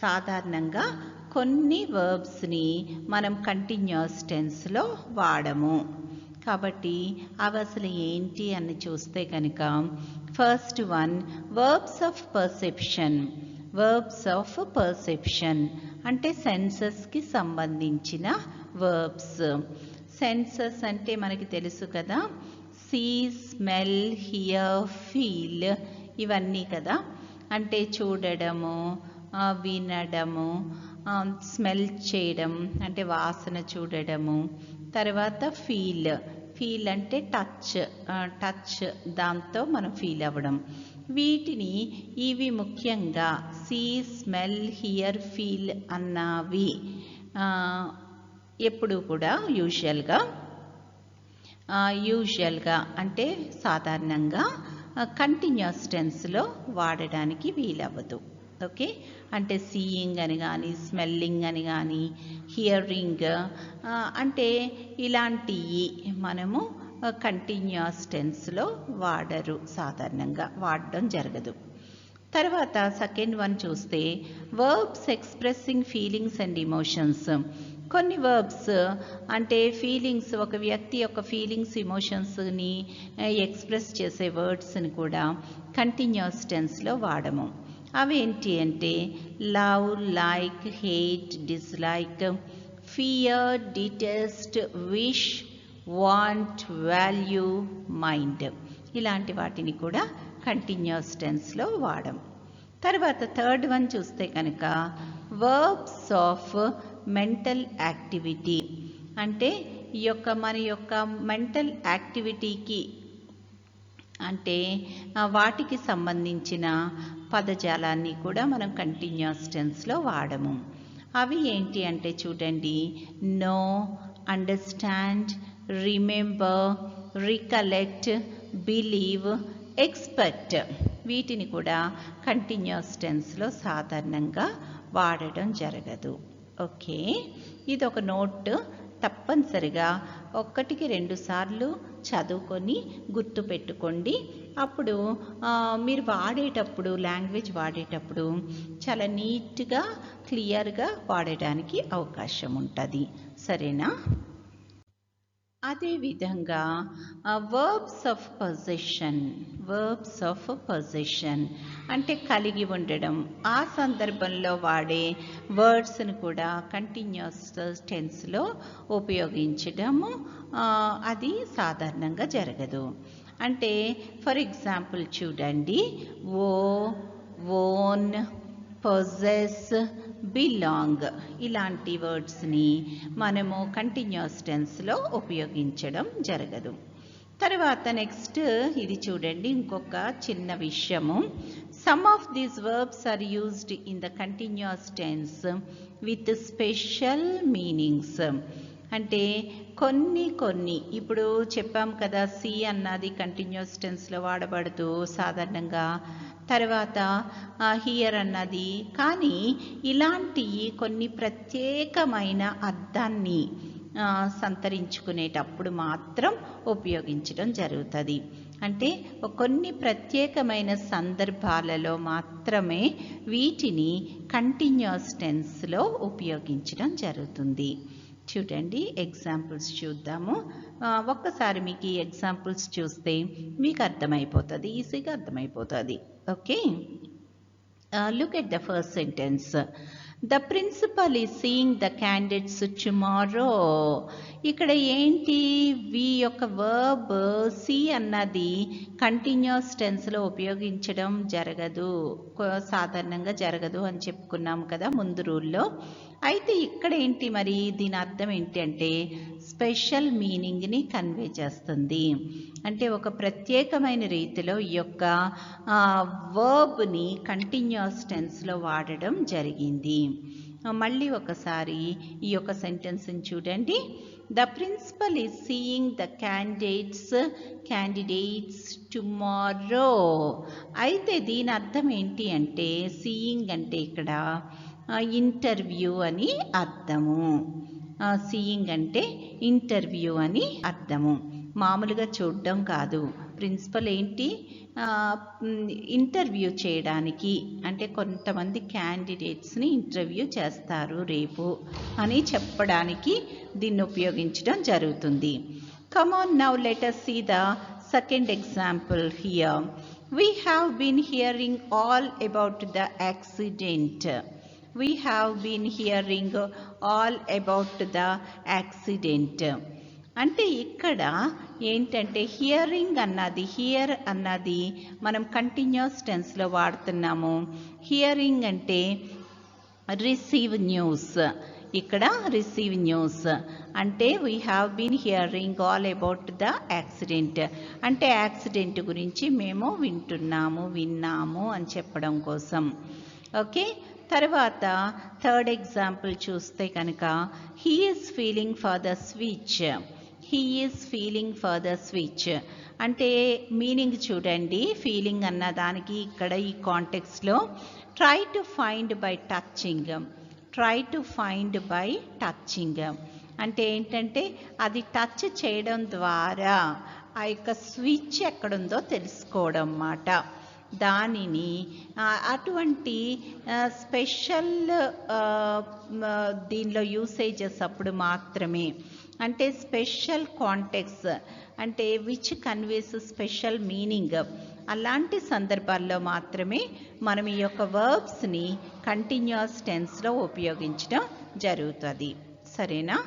సాధారణంగా కొన్ని వర్బ్స్ని మనం కంటిన్యూస్ టెన్స్లో వాడము. కాబట్టి అవి అసలు ఏంటి అని చూస్తే కనుక first one verbs of perception. Verbs of perception అంటే సెన్సెస్కి సంబంధించిన వర్బ్స్. సెన్సెస్ అంటే మనకి తెలుసు కదా, సీ, స్మెల్, హియర్, ఫీల్, ఇవన్నీ కదా. అంటే చూడడము, వినడము, స్మెల్ చేయడం అంటే వాసన చూడడము, తర్వాత ఫీల్ అంటే టచ్ దాంతో మనం ఫీల్ అవ్వడం. వీటిని ఇవి ముఖ్యంగా సీ, స్మెల్, హియర్, ఫీల్ అన్నవి ఎప్పుడు కూడా యూజువల్గా అంటే సాధారణంగా కంటిన్యూస్ టెన్స్లో వాడడానికి వీలవ్వదు. ఓకే, అంటే సీయింగ్ అని కానీ, స్మెల్లింగ్ అని కానీ, హియరింగ్ అంటే ఇలాంటివి మనము కంటిన్యూస్ టెన్స్లో సాధారణంగా వాడడం జరగదు. తర్వాత సెకండ్ వన్ చూస్తే verbs expressing feelings and emotions. కొన్ని వర్బ్స్ అంటే ఫీలింగ్స్, ఒక వ్యక్తి యొక్క ఫీలింగ్స్, ఇమోషన్స్ని ఎక్స్ప్రెస్ చేసే వర్డ్స్ని కూడా కంటిన్యూస్ టెన్స్లో వాడము. అవి ఏంటి అంటే love, like, hate, dislike, fear, detest, wish, want, value, mind, ఇలాంటి వాటిని కూడా కంటిన్యూస్ టెన్స్లో వాడం. తర్వాత థర్డ్ వన్ చూస్తే కనుక వర్బ్స్ ఆఫ్ మెంటల్ యాక్టివిటీ. అంటే మన యొక్క మెంటల్ యాక్టివిటీకి అంటే వాటికి సంబంధించిన పదజాలాన్ని కూడా మనం కంటిన్యూస్ టెన్స్లో వాడము. అవి ఏంటి అంటే చూడండి, know, understand, remember, recollect, believe, expect, వీటిని కూడా కంటిన్యూస్ టెన్స్లో సాధారణంగా వాడడం జరగదు. ఓకే, ఇది ఒక నోట్, తప్పనిసరిగా 1-2 సార్లు చదువుకొని గుర్తుపెట్టుకోండి. అప్పుడు మీరు లాంగ్వేజ్ వాడేటప్పుడు చాలా నీట్గా, క్లియర్గా వాడడానికి అవకాశం ఉంటుంది. సరేనా? అదేవిధంగా వర్బ్స్ ఆఫ్ పొజిషన్ అంటే కలిగి ఉండడం, ఆ సందర్భంలో వాడే వర్డ్స్ని కూడా కంటిన్యూస్ టెన్స్లో ఉపయోగించడము అది సాధారణంగా జరగదు. అంటే ఫర్ ఎగ్జాంపుల్ చూడండి, ఓన్, పొజెస్, బిలాంగ్, ఇలాంటి వర్డ్స్ని మనము కంటిన్యూస్ టెన్స్లో ఉపయోగించడం జరగదు. తర్వాత నెక్స్ట్ ఇది చూడండి, ఇంకొక చిన్న విషయము. Some of these verbs are used in the continuous tense with special meanings. అంటే కొన్ని ఇప్పుడు చెప్పాం కదా, సి అన్నది కంటిన్యూస్ టెన్స్లో వాడబడుతూ సాధారణంగా, తర్వాత హియర్ అన్నది, కానీ ఇలాంటి కొన్ని ప్రత్యేకమైన అర్థాన్ని సంతరించుకునేటప్పుడు మాత్రం ఉపయోగించడం జరుగుతుంది. అంటే కొన్ని ప్రత్యేకమైన సందర్భాలలో మాత్రమే వీటిని కంటిన్యూస్ టెన్స్లో ఉపయోగించడం జరుగుతుంది. చూడండి, ఎగ్జాంపుల్స్ చూద్దాము. ఒక్కసారి మీకు ఈ ఎగ్జాంపుల్స్ చూస్తే మీకు అర్థమైపోతుంది, ఈజీగా అర్థమైపోతుంది. Okay, look at the first sentence. The principal is seeing the candidates tomorrow. ఇక్కడ ఏంటి, యొక్క వర్బ్ సి అన్నది కంటిన్యూస్ టెన్స్లో ఉపయోగించడం జరగదు, సాధారణంగా జరగదు అని చెప్పుకున్నాము కదా ముందు రూల్లో. అయితే ఇక్కడ ఏంటి మరి, దీని అర్థం ఏంటి అంటే స్పెషల్ మీనింగ్ని కన్వే చేస్తుంది. అంటే ఒక ప్రత్యేకమైన రీతిలో ఈ యొక్క వర్బ్ని కంటిన్యూస్ టెన్స్లో వాడడం జరిగింది. మళ్ళీ ఒకసారి ఈ యొక్క సెంటెన్స్ని చూడండి. The principal is seeing the candidates tomorrow. అయితే దీని అర్థం ఏంటి అంటే, సీయింగ్ అంటే ఇక్కడ ఇంటర్వ్యూ అని అర్థము. సీయింగ్ అంటే ఇంటర్వ్యూ అని అర్థము. మామూలుగా చూడడం కాదు. ప్రిన్సిపల్ ఏంటి, ఇంటర్వ్యూ చేయడానికి, అంటే కొంతమంది క్యాండిడేట్స్ని ఇంటర్వ్యూ చేస్తారు రేపు అని చెప్పడానికి దీన్ని ఉపయోగించడం జరుగుతుంది. Come on now let us see the second example here. We have been hearing all about the accident. We have been hearing all about the accident. అంటే ఇక్కడ ఏంటంటే హియరింగ్ అన్నది, హియర్ అన్నది మనం కంటిన్యూస్ టెన్స్లో వాడుతున్నాము. హియరింగ్ అంటే రిసీవ్ న్యూస్. ఇక్కడ receive news అంటే we have been hearing all about the accident, అంటే యాక్సిడెంట్ గురించి మేము విన్నాము అని చెప్పడం కోసం. ఓకే, తర్వాత థర్డ్ ఎగ్జాంపుల్ చూస్తే కనుక he is feeling for the switch. He is feeling for the switch అంటే మీనింగ్ చూడండి. ఫీలింగ్ అన్న దానికి ఇక్కడ ఈ కాంటెక్స్లో try to find by touching. Try to find by touching అంటే ఏంటంటే అది టచ్ చేయడం ద్వారా ఆ యొక్క స్విచ్ ఎక్కడుందో తెలుసుకోవడం అన్నమాట. దానిని అటువంటి స్పెషల్ దీనిలో యూసేజెస్ అప్పుడు మాత్రమే, అంటే స్పెషల్ కాంటెక్స్ అంటే విచ్ కన్వేస్ స్పెషల్ మీనింగ్, అలాంటి సందర్భాల్లో మాత్రమే మనం ఈ యొక్క వర్బ్స్ని కంటిన్యూస్ టెన్స్లో ఉపయోగించడం జరుగుతుంది. సరేనా?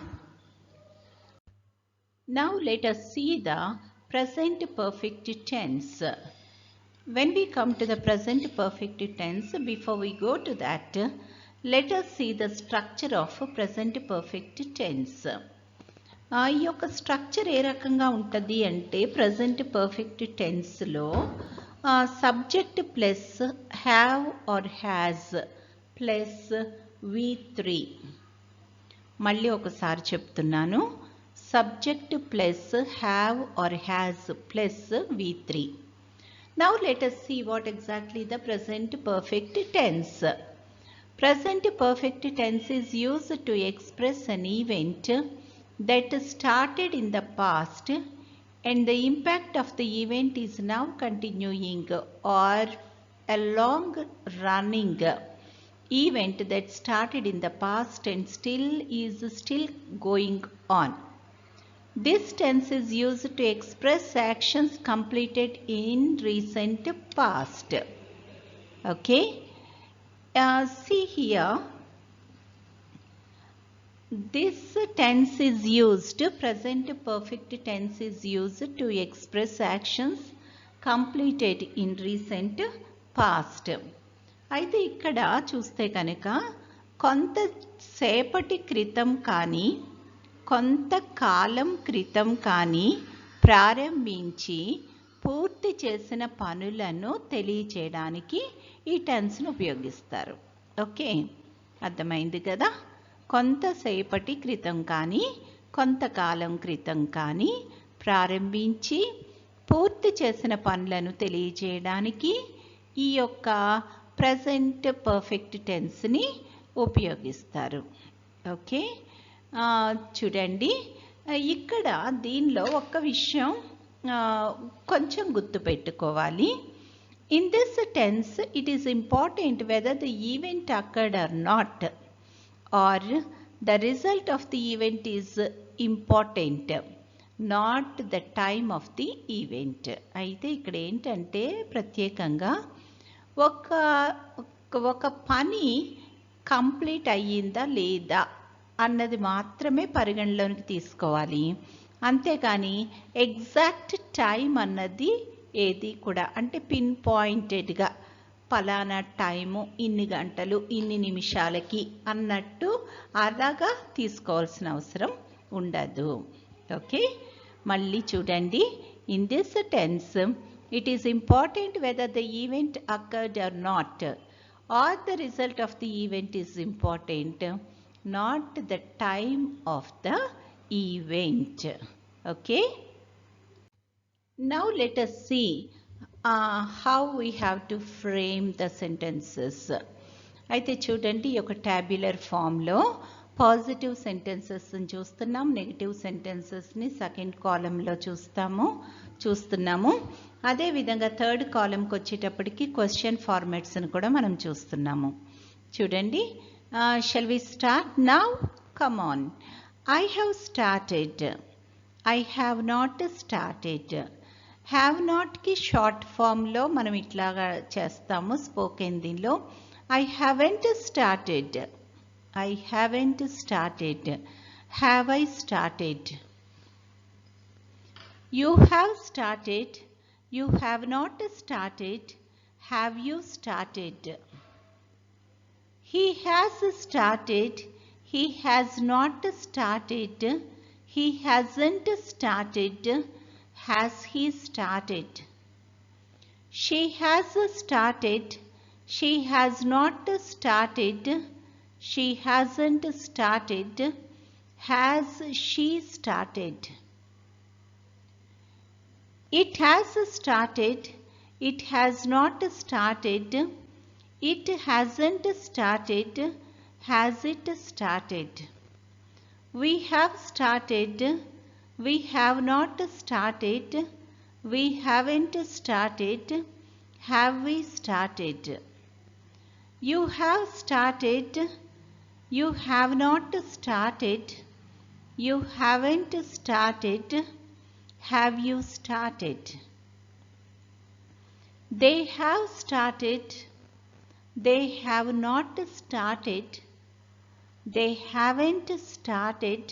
Now let us see the present perfect tense. When we come to the present perfect tense, before we go to that, let us see the structure of present perfect tense. ఈ యొక్క structure ఏ రకంగా ఉంటుంది అంటే, present perfect టెన్స్లో subject plus have or has plus V3. మళ్ళీ ఒకసారి చెప్తున్నాను, subject plus have or has plus V3. Now let us see what exactly the present perfect tense. Present perfect tense is used to express an event that started in the past and the impact of the event is now continuing, or a long running event that started in the past and still going on. This tense is used to express actions completed in recent past. Okay, see here, this tense is used, present perfect tense is used to express actions completed in recent past. అయితే ఇక్కడ చూస్తే కనుక కొంతసేపటి క్రితం కానీ కొంతకాలం క్రితం కానీ ప్రారంభించి పూర్తి చేసిన పనులను తెలియచేయడానికి ఈ టెన్స్ను ఉపయోగిస్తారు. ఓకే, అర్థమైంది కదా? కొంతసేపటి క్రితం కానీ కొంతకాలం క్రితం కానీ ప్రారంభించి పూర్తి చేసిన పనులను తెలియచేయడానికి ఈ యొక్క ప్రజెంట్ పర్ఫెక్ట్ టెన్స్ని ఉపయోగిస్తారు. ఓకే, చూడండి ఇక్కడ దీనిలో ఒక్క విషయం కొంచెం గుర్తుపెట్టుకోవాలి. In this tense it is important whether the event occurred or not, or the result of the event is important, not the time of the event. అయితే ఇక్కడ ఏంటంటే ప్రత్యేకంగా ఒక పని కంప్లీట్ అయ్యిందా లేదా అన్నది మాత్రమే పరిగణలోనికి తీసుకోవాలి. అంతేకాని ఎగ్జాక్ట్ టైం అన్నది ఏది కూడా, అంటే పిన్ పాయింటెడ్గా పలానా టైము ఇన్ని గంటలు ఇన్ని నిమిషాలకి అన్నట్టు అలాగా తీసుకోవాల్సిన అవసరం ఉండదు. ఓకే, మళ్ళీ చూడండి. In this tense it is important whether the event occurred or not, or the result of the event is important, not the time of the event. Okay. Now let us see how we have to frame the sentences. అయితే చూడండి, ఈ యొక్క ట్యాబ్యులర్ ఫామ్లో positive సెంటెన్సెస్ని చూస్తున్నాం, negative సెంటెన్సెస్ని second కాలంలో చూస్తున్నాము. అదేవిధంగా third కాలంకి వచ్చేటప్పటికి క్వశ్చన్ ఫార్మాట్స్ని కూడా మనం చూస్తున్నాము. చూడండి, shall we start now? Come on. I have started, I have not started. Have నాట్కి షార్ట్ ఫామ్లో మనం ఇట్లాగా చేస్తాము స్పోకెన్ దీనిలో. I haven't started. I haven't started. Have I started? You have started. You have not started. Have you started? He has started. He has not started. He hasn't started. Has he started? She has started. She has not started. She hasn't started. Has she started? It has started. It has not started. It hasn't started. Has it started? We have started. We have not started. We haven't started. Have we started? You have started. You have not started. You haven't started. Have you started? They have started. They have not started. They haven't started.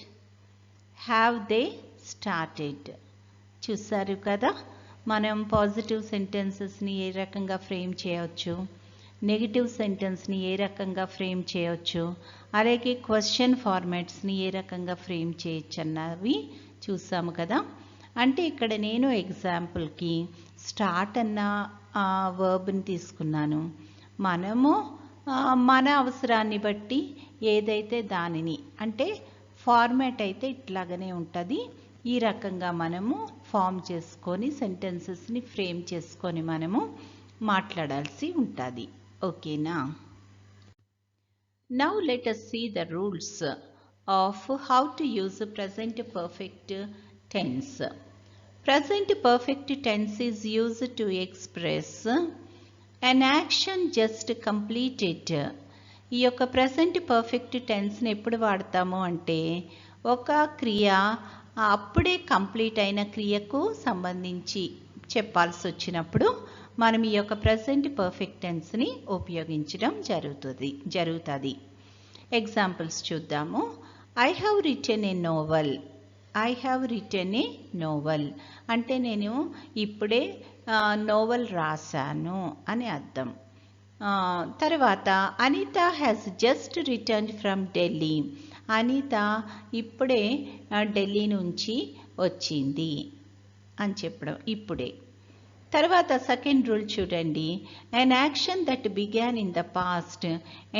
Have they started? చూసారు కదా, మనం positive సెంటెన్సెస్ని ఏ రకంగా frame చేయవచ్చు, negative సెంటెన్స్ని ఏ రకంగా frame చేయవచ్చు, అలాగే question ఫార్మాట్స్ని ఏ రకంగా frame చేయొచ్చు అన్నవి చూసాము కదా. అంటే ఇక్కడ నేను ఎగ్జాంపుల్కి స్టార్ట్ అన్న వర్బ్ని తీసుకున్నాను. మనము మన అవసరాన్ని బట్టి ఏదైతే దానిని, అంటే ఫార్మాట్ అయితే ఇట్లాగనే ఉంటుంది, ఈ రకంగా మనము ఫామ్ చేసుకొని సెంటెన్సెస్ని ఫ్రేమ్ చేసుకొని మనము మాట్లాడాల్సి ఉంటుంది. ఓకేనా? Now let us see the rules of how to use present perfect tense. Present perfect tense is used to express an action just completed. ఈ యొక్క present perfect tenseని ఎప్పుడు వాడతాము అంటే, ఒక క్రియ అప్పుడే కంప్లీట్ అయిన క్రియకు సంబంధించి చెప్పాల్సి వచ్చినప్పుడు మనం ఈ యొక్క ప్రెజెంట్ పర్ఫెక్ట్ టెన్స్ని ఉపయోగించడం జరుగుతుంది. ఎగ్జాంపుల్స్ చూద్దాము. I have written a novel. I have written a novel అంటే నేను ఇప్పుడే నోవెల్ రాశాను అని అర్థం. తర్వాత Anita has just return from Delhi. Anita ఇప్పుడే ఢిల్లీ నుంచి వచ్చింది అని చెప్పడం ఇప్పుడే. తర్వాత సెకండ్ రూల్ చూడండి. An action that began in the past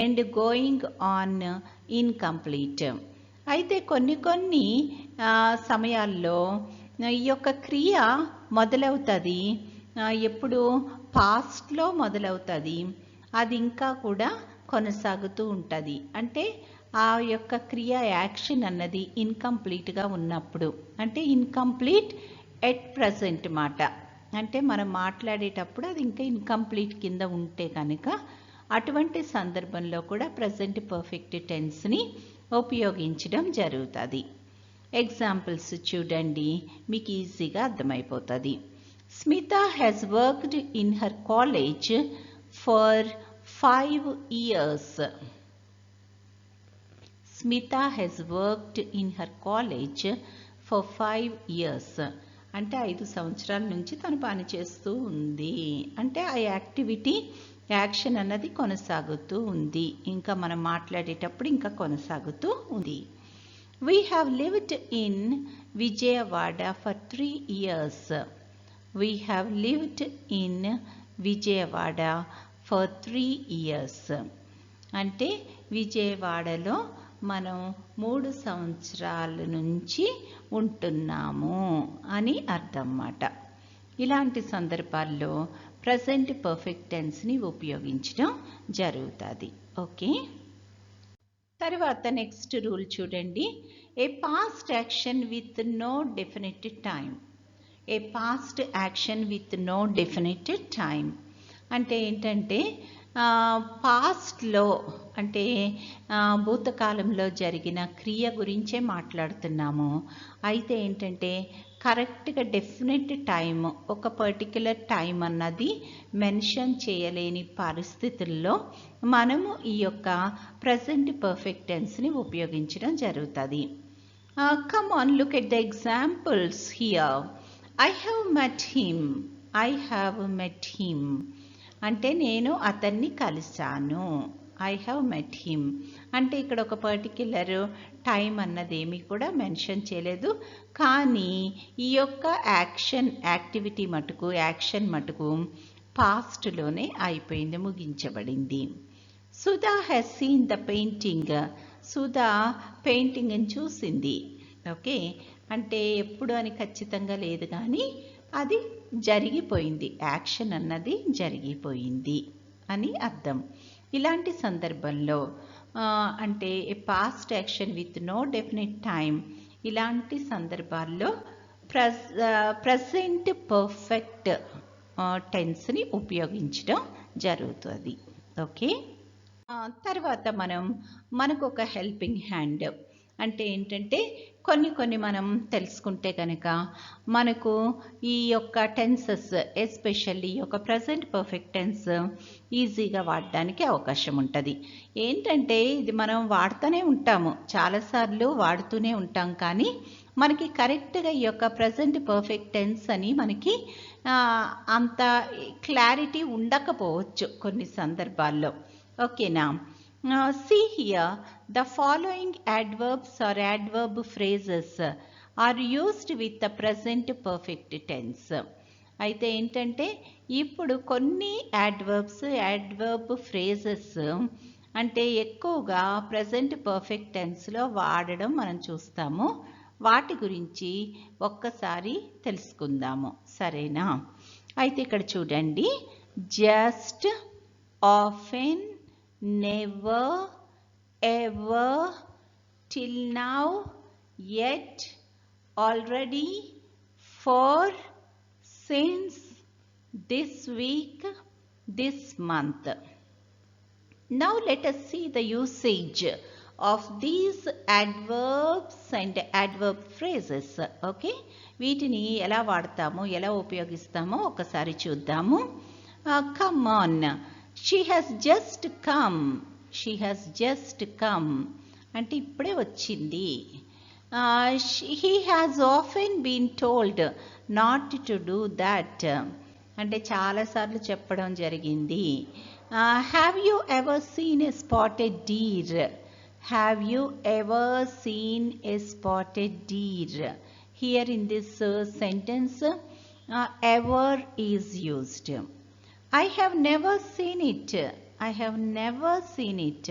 and going on incomplete. అయితే కొన్ని సమయాల్లో ఈ యొక్క క్రియ మొదలవుతుంది, ఎప్పుడు పాస్ట్లో మొదలవుతుంది, అది ఇంకా కూడా కొనసాగుతూ ఉంటుంది. అంటే ఆ యొక్క క్రియ యాక్షన్ అన్నది ఇన్కంప్లీట్గా ఉన్నప్పుడు, అంటే ఇన్కంప్లీట్ ఎట్ ప్రజెంట్ మాట, అంటే మనం మాట్లాడేటప్పుడు అది ఇంకా ఇన్కంప్లీట్ కింద ఉంటే కనుక అటువంటి సందర్భంలో కూడా ప్రజెంట్ పర్ఫెక్ట్ టెన్స్ని ఉపయోగించడం జరుగుతుంది. ఎగ్జాంపుల్స్ చూడండి, మీకు ఈజీగా అర్థమైపోతుంది. Smita has worked in her college for 5 years. Smita has worked in her college for 5 years. అంటే 5 సంవత్సరాల నుంచి తను పని చేస్తూ ఉంది, అంటే ఆ యాక్షన్ అన్నది కొనసాగుతూ ఉంది, ఇంకా మనం మాట్లాడేటప్పుడు ఇంకా కొనసాగుతూ ఉంది. We have lived in Vijayawada for 3 years. We have lived in Vijayawada for 3 years. అంటే విజయవాడలో మనం 3 సంవత్సరాల నుంచి ఉంటున్నాము అని అర్థం అన్నమాట. ఇలాంటి సందర్భాల్లో ప్రజెంట్ పర్ఫెక్ట్ టెన్స్ని ఉపయోగించడం జరుగుతుంది. ఓకే, తర్వాత నెక్స్ట్ రూల్ చూడండి. A past action with no definite time. A past action with no definite time అంటే ఏంటంటే పాస్ట్లో అంటే భూతకాలంలో జరిగిన క్రియ గురించే మాట్లాడుతున్నాము. అయితే ఏంటంటే కరెక్ట్గా డెఫినెట్ టైం, ఒక పర్టిక్యులర్ టైం అన్నది మెన్షన్ చేయలేని పరిస్థితుల్లో మనము ఈ యొక్క ప్రజెంట్ పర్ఫెక్ట్ టెన్స్ని ఉపయోగించడం జరుగుతుంది. Come on, look at the examples here. I have met him. I have met him అంటే నేను అతన్ని కలిశాను. ఐ హ్యావ్ మెట్ హిమ్ అంటే ఇక్కడ ఒక పర్టిక్యులర్ టైం అన్నది ఏమీ కూడా మెన్షన్ చేయలేదు. కానీ ఈ యొక్క యాక్టివిటీ మటుకు, యాక్షన్ మటుకు పాస్ట్లోనే అయిపోయింది, ముగించబడింది. Sudha has seen the painting. Sudha పెయింటింగ్ని చూసింది. ఓకే, అంటే ఎప్పుడు అని ఖచ్చితంగా లేదు, కానీ అది జరిగిపోయింది, యాక్షన్ అన్నది జరిగిపోయింది అని అర్థం. ఇలాంటి సందర్భంలో అంటే past action with no definite time, ఇలాంటి సందర్భాల్లో ప్రజెంట్ పర్ఫెక్ట్ టెన్స్ని ఉపయోగించడం జరుగుతుంది. ఓకే, తర్వాత మనకు ఒక హెల్పింగ్ హ్యాండ్ అంటే ఏంటంటే కొన్ని మనం తెలుసుకుంటే కనుక మనకు ఈ యొక్క టెన్సెస్, ఎస్పెషల్లీ ఈ యొక్క ప్రజెంట్ పర్ఫెక్ట్ టెన్స్ ఈజీగా వాడడానికి అవకాశం ఉంటుంది. ఏంటంటే ఇది మనం వాడుతూనే ఉంటాము, చాలాసార్లు వాడుతూనే ఉంటాం, కానీ మనకి కరెక్ట్గా ఈ యొక్క ప్రజెంట్ పర్ఫెక్ట్ టెన్స్ అని మనకి అంత క్లారిటీ ఉండకపోవచ్చు కొన్ని సందర్భాల్లో. ఓకేనా? See here, the following adverbs or adverb phrases are used with the present perfect tense. అయితే ఏంటంటే ఇప్పుడు కొన్ని adverb phrases అంటే ఎక్కువగా present perfect tenseలో వాడడం మనం చూస్తాము. వాటి గురించి ఒక్కసారి తెలుసుకుందాము, సరేనా? అయితే ఇక్కడ చూడండి, just, often, never, ever, till now, yet, already, for, since, this week, this month. Now let us see the usage of these adverbs and adverb phrases. Okay, వీటిని ఎలా వాడతామో, ఎలా ఉపయోగిస్తామో ఒకసారి చూద్దాము. Come on. She has just come. She has just come అంటే ఇప్పుడే వచ్చింది. He has often been told not to do that అంటే చాలాసార్లు చెప్పడం జరిగింది. Have you ever seen a spotted deer? Have you ever seen a spotted deer? Here in this sentence, ever is used. I have never seen it. I have never seen it.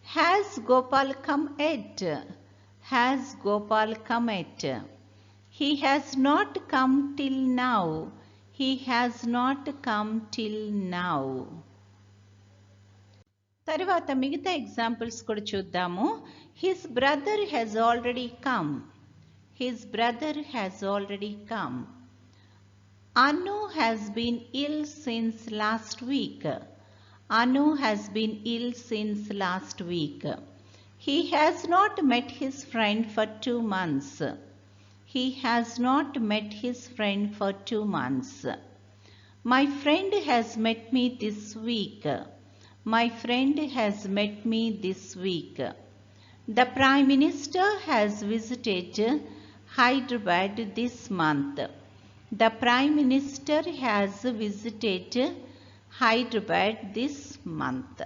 Has Gopal come yet? Has Gopal come yet? He has not come till now. He has not come till now. తర్వాత మిగతా examples కూడా చూద్దాము. His brother has already come. His brother has already come. Anu has been ill since last week. Anu has been ill since last week. He has not met his friend for 2 months. He has not met his friend for 2 months. My friend has met me this week. My friend has met me this week. The Prime Minister has visited Hyderabad this month. The Prime Minister has visited Hyderabad this month.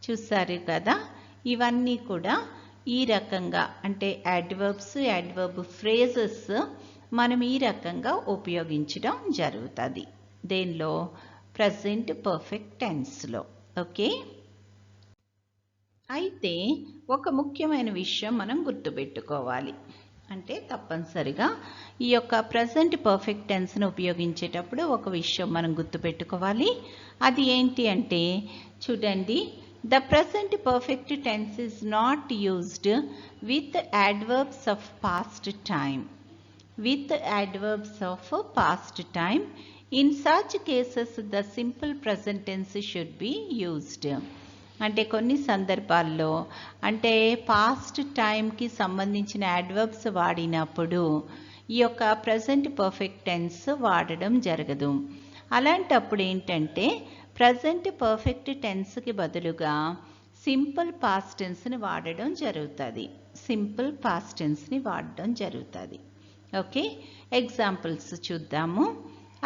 చూసారు కదా, ఇవన్నీ కూడా ఈ రకంగా అంటే adverbs, adverb phrases మనం ఈ రకంగా ఉపయోగించడం జరుగుతుంది. దేనిలో? Present perfect టెన్స్లో. ఓకే, అయితే ఒక ముఖ్యమైన విషయం మనం గుర్తుపెట్టుకోవాలి. అంటే తప్పనిసరిగా ఈ యొక్క ప్రజెంట్ పర్ఫెక్ట్ టెన్స్ను ఉపయోగించేటప్పుడు ఒక విషయం మనం గుర్తుపెట్టుకోవాలి. అది ఏంటి అంటే చూడండి, the present perfect tense is not used with adverbs of past time. With adverbs of past time, in such cases the simple present tense should be used. అంటే కొన్ని సందర్భాల్లో అంటే పాస్ట్ టైంకి సంబంధించిన యాడ్వర్బ్స్ వాడినప్పుడు ఈ యొక్క ప్రజెంట్ పర్ఫెక్ట్ టెన్స్ వాడడం జరగదు. అలాంటప్పుడు ఏంటంటే ప్రజెంట్ పర్ఫెక్ట్ టెన్స్కి బదులుగా సింపుల్ పాస్ట్ టెన్స్ని వాడడం జరుగుతుంది. సింపుల్ పాస్ట్ టెన్స్ని వాడడం జరుగుతుంది. ఓకే, ఎగ్జాంపుల్స్ చూద్దాము.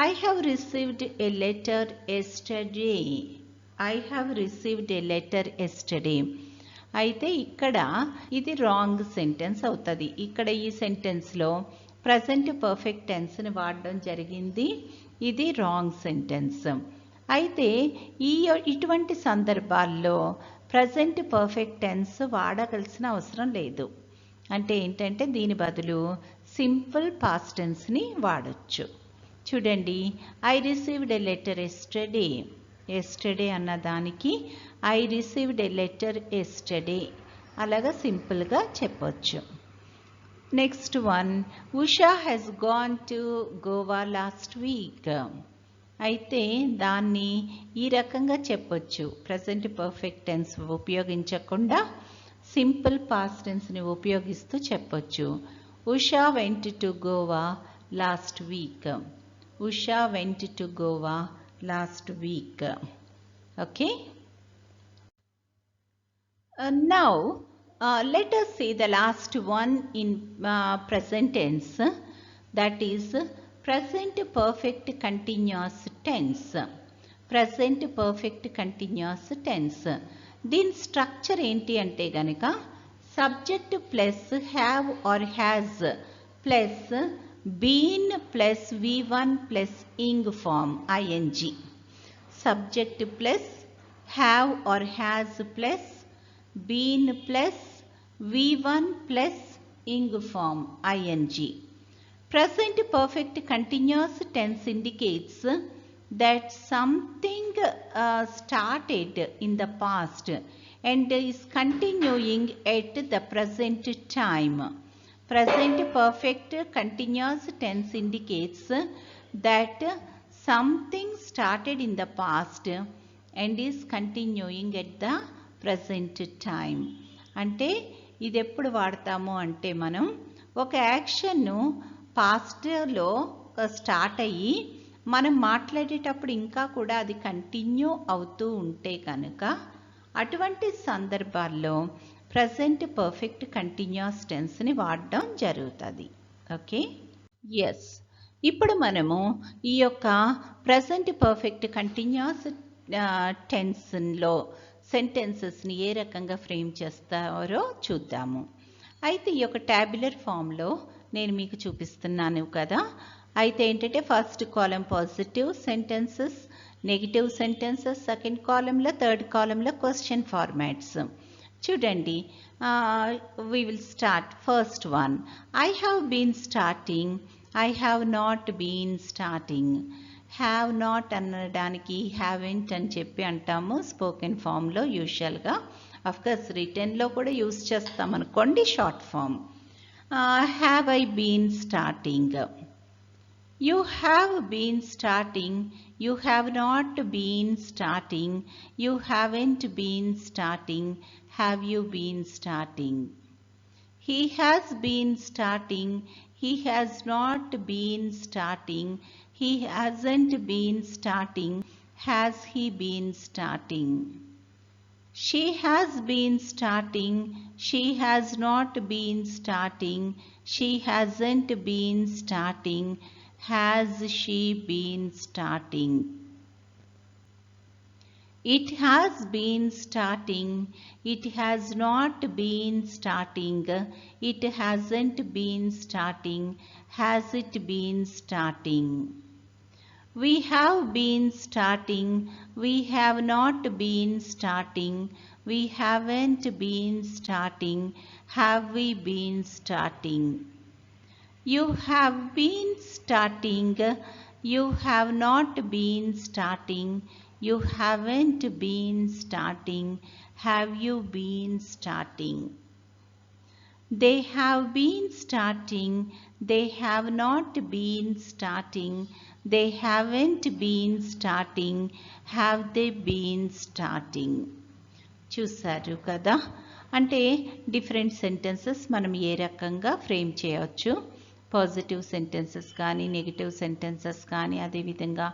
I have received a letter yesterday. I have received a letter yesterday. అయితే ఇక్కడ ఇది రాంగ్ సెంటెన్స్ అవుతుంది. ఇక్కడ ఈ సెంటెన్స్లో ప్రజెంట్ పర్ఫెక్ట్ టెన్స్ని వాడడం జరిగింది. ఇది రాంగ్ సెంటెన్స్. అయితే ఇటువంటి సందర్భాల్లో ప్రజెంట్ పర్ఫెక్ట్ టెన్స్ వాడవలసిన అవసరం లేదు. అంటే ఏంటంటే దీని బదులు సింపుల్ పాస్ట్ టెన్స్ని వాడచ్చు. చూడండి, I received a letter yesterday. Yesterday అన్న దానికి I received a letter yesterday అలాగా సింపుల్గా చెప్పొచ్చు. Next one, Usha has gone to Goa last week. అయితే దాన్ని ఈ రకంగా చెప్పొచ్చు. ప్రజెంట్ పర్ఫెక్ట్ టెన్స్ ఉపయోగించకుండా సింపుల్ పాస్ట్ టెన్స్ని ఉపయోగిస్తూ చెప్పొచ్చు. Usha went to Goa last week. Usha went to Goa last week. Okay, now let us see the last one in present tense, that is present perfect continuous tense. Present perfect continuous tense, దీని structure ఏంటి అంటే గనక subject plus have or has plus been plus v1 plus ing form ing. Subject plus have or has plus been plus v1 plus ing form ing. Present perfect continuous tense indicates that something started in the past and is continuing at the present time. Present perfect continuous tense indicates that something started in the past and is continuing at the present time. అంటే ఇది ఎప్పుడు వాడతాము అంటే మనం ఒక యాక్షన్ను పాస్ట్లో start అయ్యి మనం మాట్లాడేటప్పుడు ఇంకా కూడా అది కంటిన్యూ అవుతూ ఉంటే కనుక అటువంటి సందర్భాల్లో ప్రజెంట్ పర్ఫెక్ట్ కంటిన్యూస్ టెన్స్ని వాడడం జరుగుతుంది. ఓకే, ఎస్, ఇప్పుడు మనము ఈ యొక్క ప్రజెంట్ పర్ఫెక్ట్ కంటిన్యూస్ టెన్స్లో సెంటెన్సెస్ని ఏ రకంగా ఫ్రేమ్ చేస్తారో చూద్దాము. అయితే ఈ యొక్క ట్యాబ్యులర్ ఫామ్లో నేను మీకు చూపిస్తున్నాను కదా. అయితే ఏంటంటే ఫస్ట్ కాలం positive sentences, negative sentences, second కాలంలో, థర్డ్ కాలంలో క్వశ్చన్ ఫార్మాట్స్. చూడండి, we will start first one. I have been starting. I have not been starting. Have not అనడానికి haven't అని చెప్పి అంటాము స్పోకెన్ ఫామ్లో యూజువల్గా. అఫ్కోర్స్ రిటర్న్లో కూడా యూజ్ చేస్తాం అనుకోండి short form. Have I been starting. You have been starting. You have not been starting. You haven't been starting. Have you been starting? He has been starting. He has not been starting. He hasn't been starting. Has he been starting? She has been starting. She has not been starting. She hasn't been starting. Has she been starting? It has been starting. It has not been starting. It hasn't been starting. Has it been starting? We have been starting. We have not been starting. We haven't been starting. Have we been starting? You have been starting. You have not been starting. You haven't been starting. Have you been starting? They have been starting. They have not been starting. They haven't been starting. Have they been starting? చూసారు కదా, అంటే different sentences మనం ఏ రకంగా frame చేయవచ్చు. Positive sentences కానీ, negative sentences కానీ, అదేవిధంగా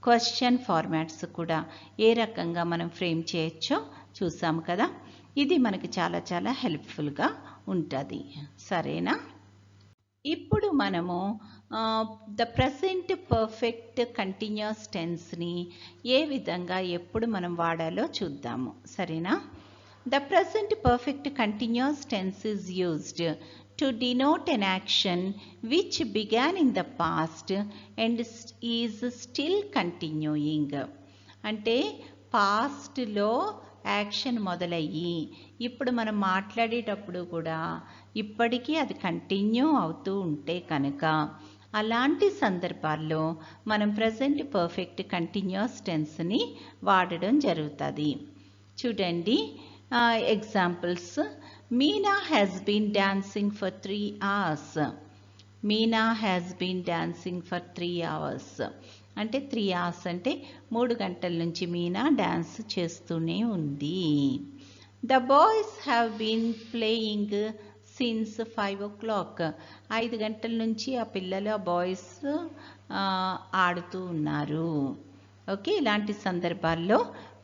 question formats కూడా ఏ రకంగా మనం ఫ్రేమ్ చేయొచ్చో చూసాము కదా. ఇది మనకి చాలా చాలా హెల్ప్ఫుల్గా ఉంటుంది. సరేనా? ఇప్పుడు మనము ద ప్రెసెంట్ పర్ఫెక్ట్ కంటిన్యూస్ టెన్స్ని ఏ విధంగా ఎప్పుడు మనం వాడాలో చూద్దాము. సరేనా? The present perfect continuous tense is used to denote an action which began in the past and is still continuing. అంటే పాస్ట్లో యాక్షన్ మొదలయ్యి ఇప్పుడు మనం మాట్లాడేటప్పుడు కూడా ఇప్పటికీ అది కంటిన్యూ అవుతూ ఉంటే కనుక అలాంటి సందర్భాల్లో మనం ప్రజెంట్ పర్ఫెక్ట్ కంటిన్యూస్ టెన్స్ని వాడడం జరుగుతుంది. చూడండి examples. Meena has been dancing for 3 hours. Meena has been dancing for 3 hours. అంటే 3 hours అంటే 3 గంటల నుంచి మీనా డాన్స్ చేస్తూనే ఉంది. The boys have been playing since 5 o'clock. 5 గంటల నుంచి ఆ పిల్లలు, ఆ బాయ్స్ ఆడుతూ ఉన్నారు. ఓకే, ఇలాంటి సందర్భాల్లో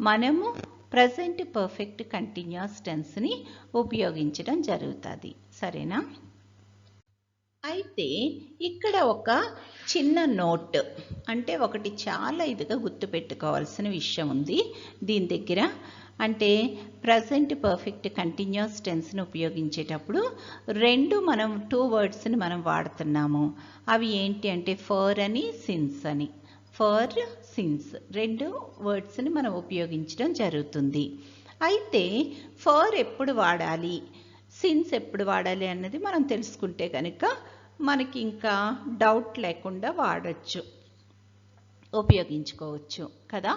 మనము ప్రజెంట్ పర్ఫెక్ట్ కంటిన్యూస్ టెన్స్ని ఉపయోగించడం జరుగుతుంది. సరేనా? అయితే ఇక్కడ ఒక చిన్న నోట్, అంటే ఒకటి చాలా ఇదిగా గుర్తుపెట్టుకోవాల్సిన విషయం ఉంది దీని దగ్గర. అంటే ప్రజెంట్ పర్ఫెక్ట్ కంటిన్యూస్ టెన్స్ని ఉపయోగించేటప్పుడు మనం 2 వర్డ్స్ని మనం వాడుతున్నాము. అవి ఏంటి అంటే ఫర్ అని, సిన్స్ అని. ఫర్, సిన్స్ 2 వర్డ్స్ని మనం ఉపయోగించడం జరుగుతుంది. అయితే ఫర్ ఎప్పుడు వాడాలి, సిన్స్ ఎప్పుడు వాడాలి అన్నది మనం తెలుసుకుంటే కనుక మనకి ఇంకా డౌట్ లేకుండా వాడచ్చు, ఉపయోగించుకోవచ్చు కదా.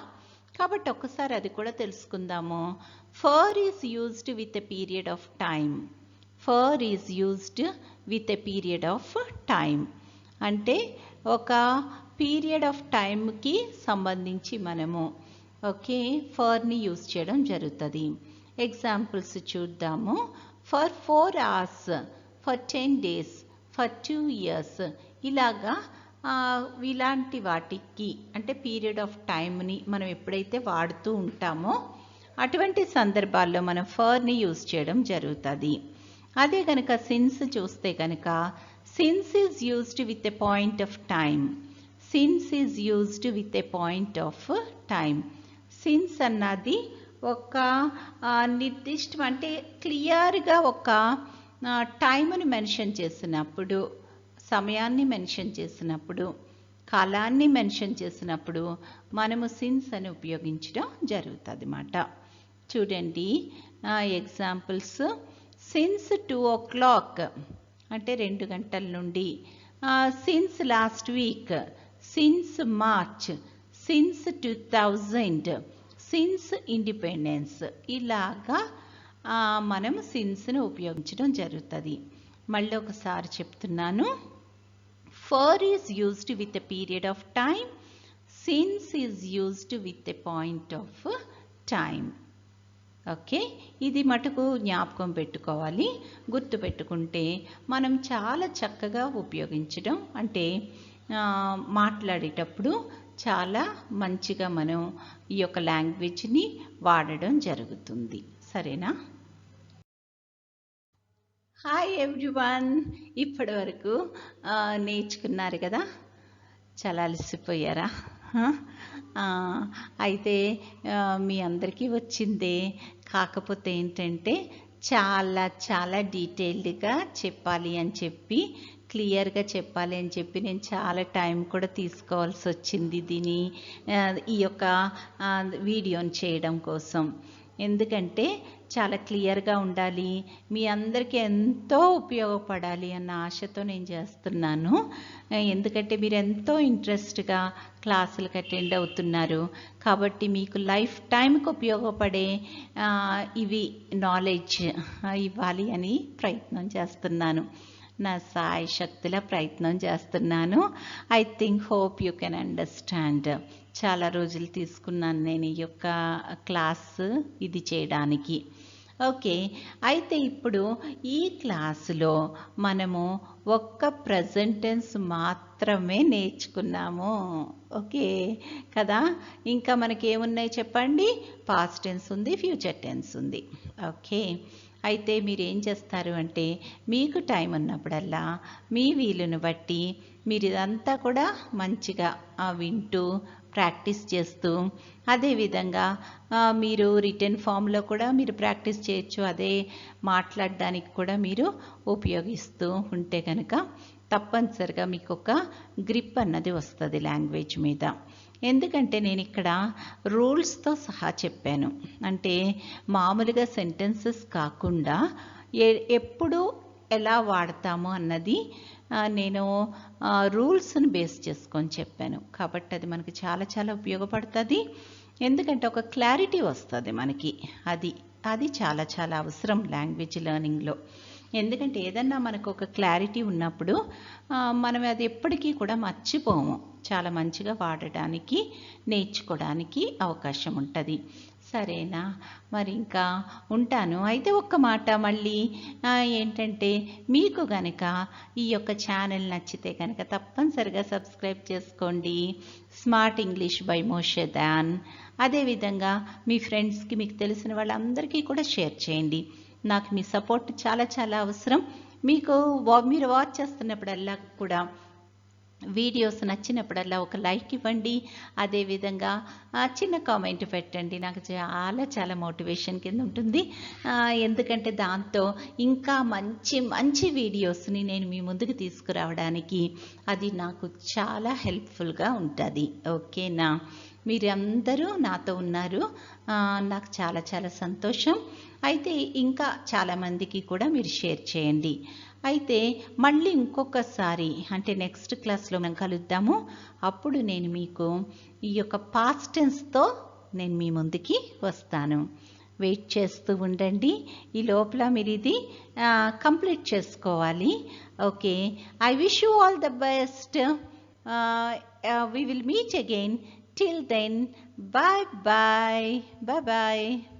కాబట్టి ఒకసారి అది కూడా తెలుసుకుందాము. For is used with a period of time. For is used with a period of time అంటే ఒక పీరియడ్ ఆఫ్ టైంకి సంబంధించి మనము ఓకే ఫర్ని యూజ్ చేయడం జరుగుతుంది. ఎగ్జాంపుల్స్ చూద్దాము. For 4 hours, for 10 days, for 2 years. ఇలాగా ఇలాంటి వాటికి అంటే పీరియడ్ ఆఫ్ టైంని మనం ఎప్పుడైతే వాడుతూ ఉంటామో అటువంటి సందర్భాల్లో మనం ఫర్ని యూజ్ చేయడం జరుగుతుంది. అదే కనుక సిన్స్ చూస్తే కనుక since is used with a point of time. Since is used with a point of time. Since అన్నది ఒక నిర్దిష్టం అంటే క్లియర్గా ఒక టైంని మెన్షన్ చేసినప్పుడు, సమయాన్ని మెన్షన్ చేసినప్పుడు, కాలాన్ని మెన్షన్ చేసినప్పుడు మనము సిన్స్ అని ఉపయోగించడం జరుగుతుంది అన్నమాట. చూడండి ఎగ్జాంపుల్స్. సిన్స్ 2 o'clock అంటే 2 గంటల నుండి. Since last week, since March, since 2000, since independence. ఇలాగా మనం సిన్స్ని ఉపయోగించడం జరుగుతుంది. మళ్ళీ ఒకసారి చెప్తున్నాను. For is used with a period of time. Since is used with a point of time. Okay, ఇది మటుకు జ్ఞాపకం పెట్టుకోవాలి. గుర్తు పెట్టుకుంటే మనం చాలా చక్కగా ఉపయోగించడం అంటే మాట్లాడేటప్పుడు చాలా మంచిగా మనం ఈ యొక్క లాంగ్వేజ్ని వాడడం జరుగుతుంది. సరేనా? Hi everyone. ఇప్పటి వరకు నేర్చుకున్నారు కదా, చాలా అలసిపోయారా? అయితే మీ అందరికీ వచ్చిందే. కాకపోతే ఏంటంటే చాలా చాలా డీటెయిల్డ్గా చెప్పాలి అని చెప్పి క్లియర్గా చెప్పాలి అని చెప్పి నేను చాలా టైం కూడా తీసుకోవాల్సి వచ్చింది ఈ యొక్క వీడియోని చేయడం కోసం. ఎందుకంటే చాలా క్లియర్గా ఉండాలి, మీ అందరికీ ఎంతో ఉపయోగపడాలి అన్న ఆశతో నేను చేస్తున్నాను. ఎందుకంటే మీరు ఎంతో ఇంట్రెస్ట్గా క్లాసులకు అటెండ్ అవుతున్నారు కాబట్టి మీకు లైఫ్ టైంకి ఉపయోగపడే ఇవి నాలెడ్జ్ ఇవ్వాలి అని ప్రయత్నం చేస్తున్నాను. నా సాయి శక్తుల ప్రయత్నం చేస్తున్నాను. I think hope you can understand. చాలా రోజులు తీసుకున్నాను నేను ఈ యొక్క క్లాస్ ఇది చేయడానికి. ఓకే, అయితే ఇప్పుడు ఈ క్లాసులో మనము ఒక్క ప్రజెంట్ టెన్స్ మాత్రమే నేర్చుకున్నాము. ఓకే కదా, ఇంకా మనకి ఏమున్నాయి చెప్పండి? పాస్ట్ టెన్స్ ఉంది, ఫ్యూచర్ టెన్స్ ఉంది. ఓకే, అయితే మీరు ఏం చేస్తారు అంటే మీకు టైం ఉన్నప్పుడల్లా మీ వీలుని బట్టి మీరు ఇదంతా కూడా మంచిగా వింటూ ప్రాక్టీస్ చేస్తూ, అదేవిధంగా మీరు రిటర్న్ ఫామ్లో కూడా మీరు ప్రాక్టీస్ చేయొచ్చు. అదే మాట్లాడడానికి కూడా మీరు ఉపయోగిస్తూ ఉంటే కనుక తప్పనిసరిగా మీకు ఒక గ్రిప్ అన్నది వస్తుంది లాంగ్వేజ్ మీద. ఎందుకంటే నేను ఇక్కడ రూల్స్తో సహా చెప్పాను. అంటే మామూలుగా సెంటెన్సెస్ కాకుండా ఎప్పుడు ఎలా వాడతాము అన్నది నేను రూల్స్ని బేస్ చేసుకొని చెప్పాను. కాబట్టి అది మనకి చాలా చాలా ఉపయోగపడుతుంది. ఎందుకంటే ఒక క్లారిటీ వస్తుంది మనకి. అది చాలా చాలా అవసరం లాంగ్వేజ్ లెర్నింగ్లో. ఎందుకంటే ఏదన్నా మనకు ఒక క్లారిటీ ఉన్నప్పుడు మనం అది ఎప్పటికీ కూడా మర్చిపోము. చాలా మంచిగా వాడడానికి నేర్చుకోవడానికి అవకాశం ఉంటుంది. సరేనా, మరి ఇంకా ఉంటాను. అయితే ఒక్క మాట మళ్ళీ ఏంటంటే మీకు కనుక ఈ యొక్క ఛానల్ నచ్చితే కనుక తప్పనిసరిగా సబ్స్క్రైబ్ చేసుకోండి. Smart English by Moshe Dayan. అదేవిధంగా మీ ఫ్రెండ్స్కి, మీకు తెలిసిన వాళ్ళందరికీ కూడా షేర్ చేయండి. నాకు మీ సపోర్ట్ చాలా చాలా అవసరం. మీరు వాచ్ చేస్తున్నప్పుడల్లా కూడా వీడియోస్ నచ్చినప్పుడల్లా ఒక లైక్ ఇవ్వండి. అదేవిధంగా చిన్న కామెంట్ పెట్టండి. నాకు చాలా చాలా మోటివేషన్ కింద ఉంటుంది. ఎందుకంటే దాంతో ఇంకా మంచి మంచి వీడియోస్ని నేను మీ ముందుకు తీసుకురావడానికి అది నాకు చాలా హెల్ప్ఫుల్గా ఉంటుంది. ఓకేనా, మీరందరూ నాతో ఉన్నారు, నాకు చాలా చాలా సంతోషం. అయితే ఇంకా చాలామందికి కూడా మీరు షేర్ చేయండి. అయితే మళ్ళీ ఇంకొకసారి అంటే నెక్స్ట్ క్లాస్లో మనం కలుద్దాము. అప్పుడు నేను మీకు ఈ యొక్క పాస్ట్ టెన్స్తో నేను మీ ముందుకి వస్తాను. వెయిట్ చేస్తూ ఉండండి. ఈ లోపల మీరు ఇది కంప్లీట్ చేసుకోవాలి. Okay, I wish you all the best. We will meet again. Till then, bye bye. Bye bye.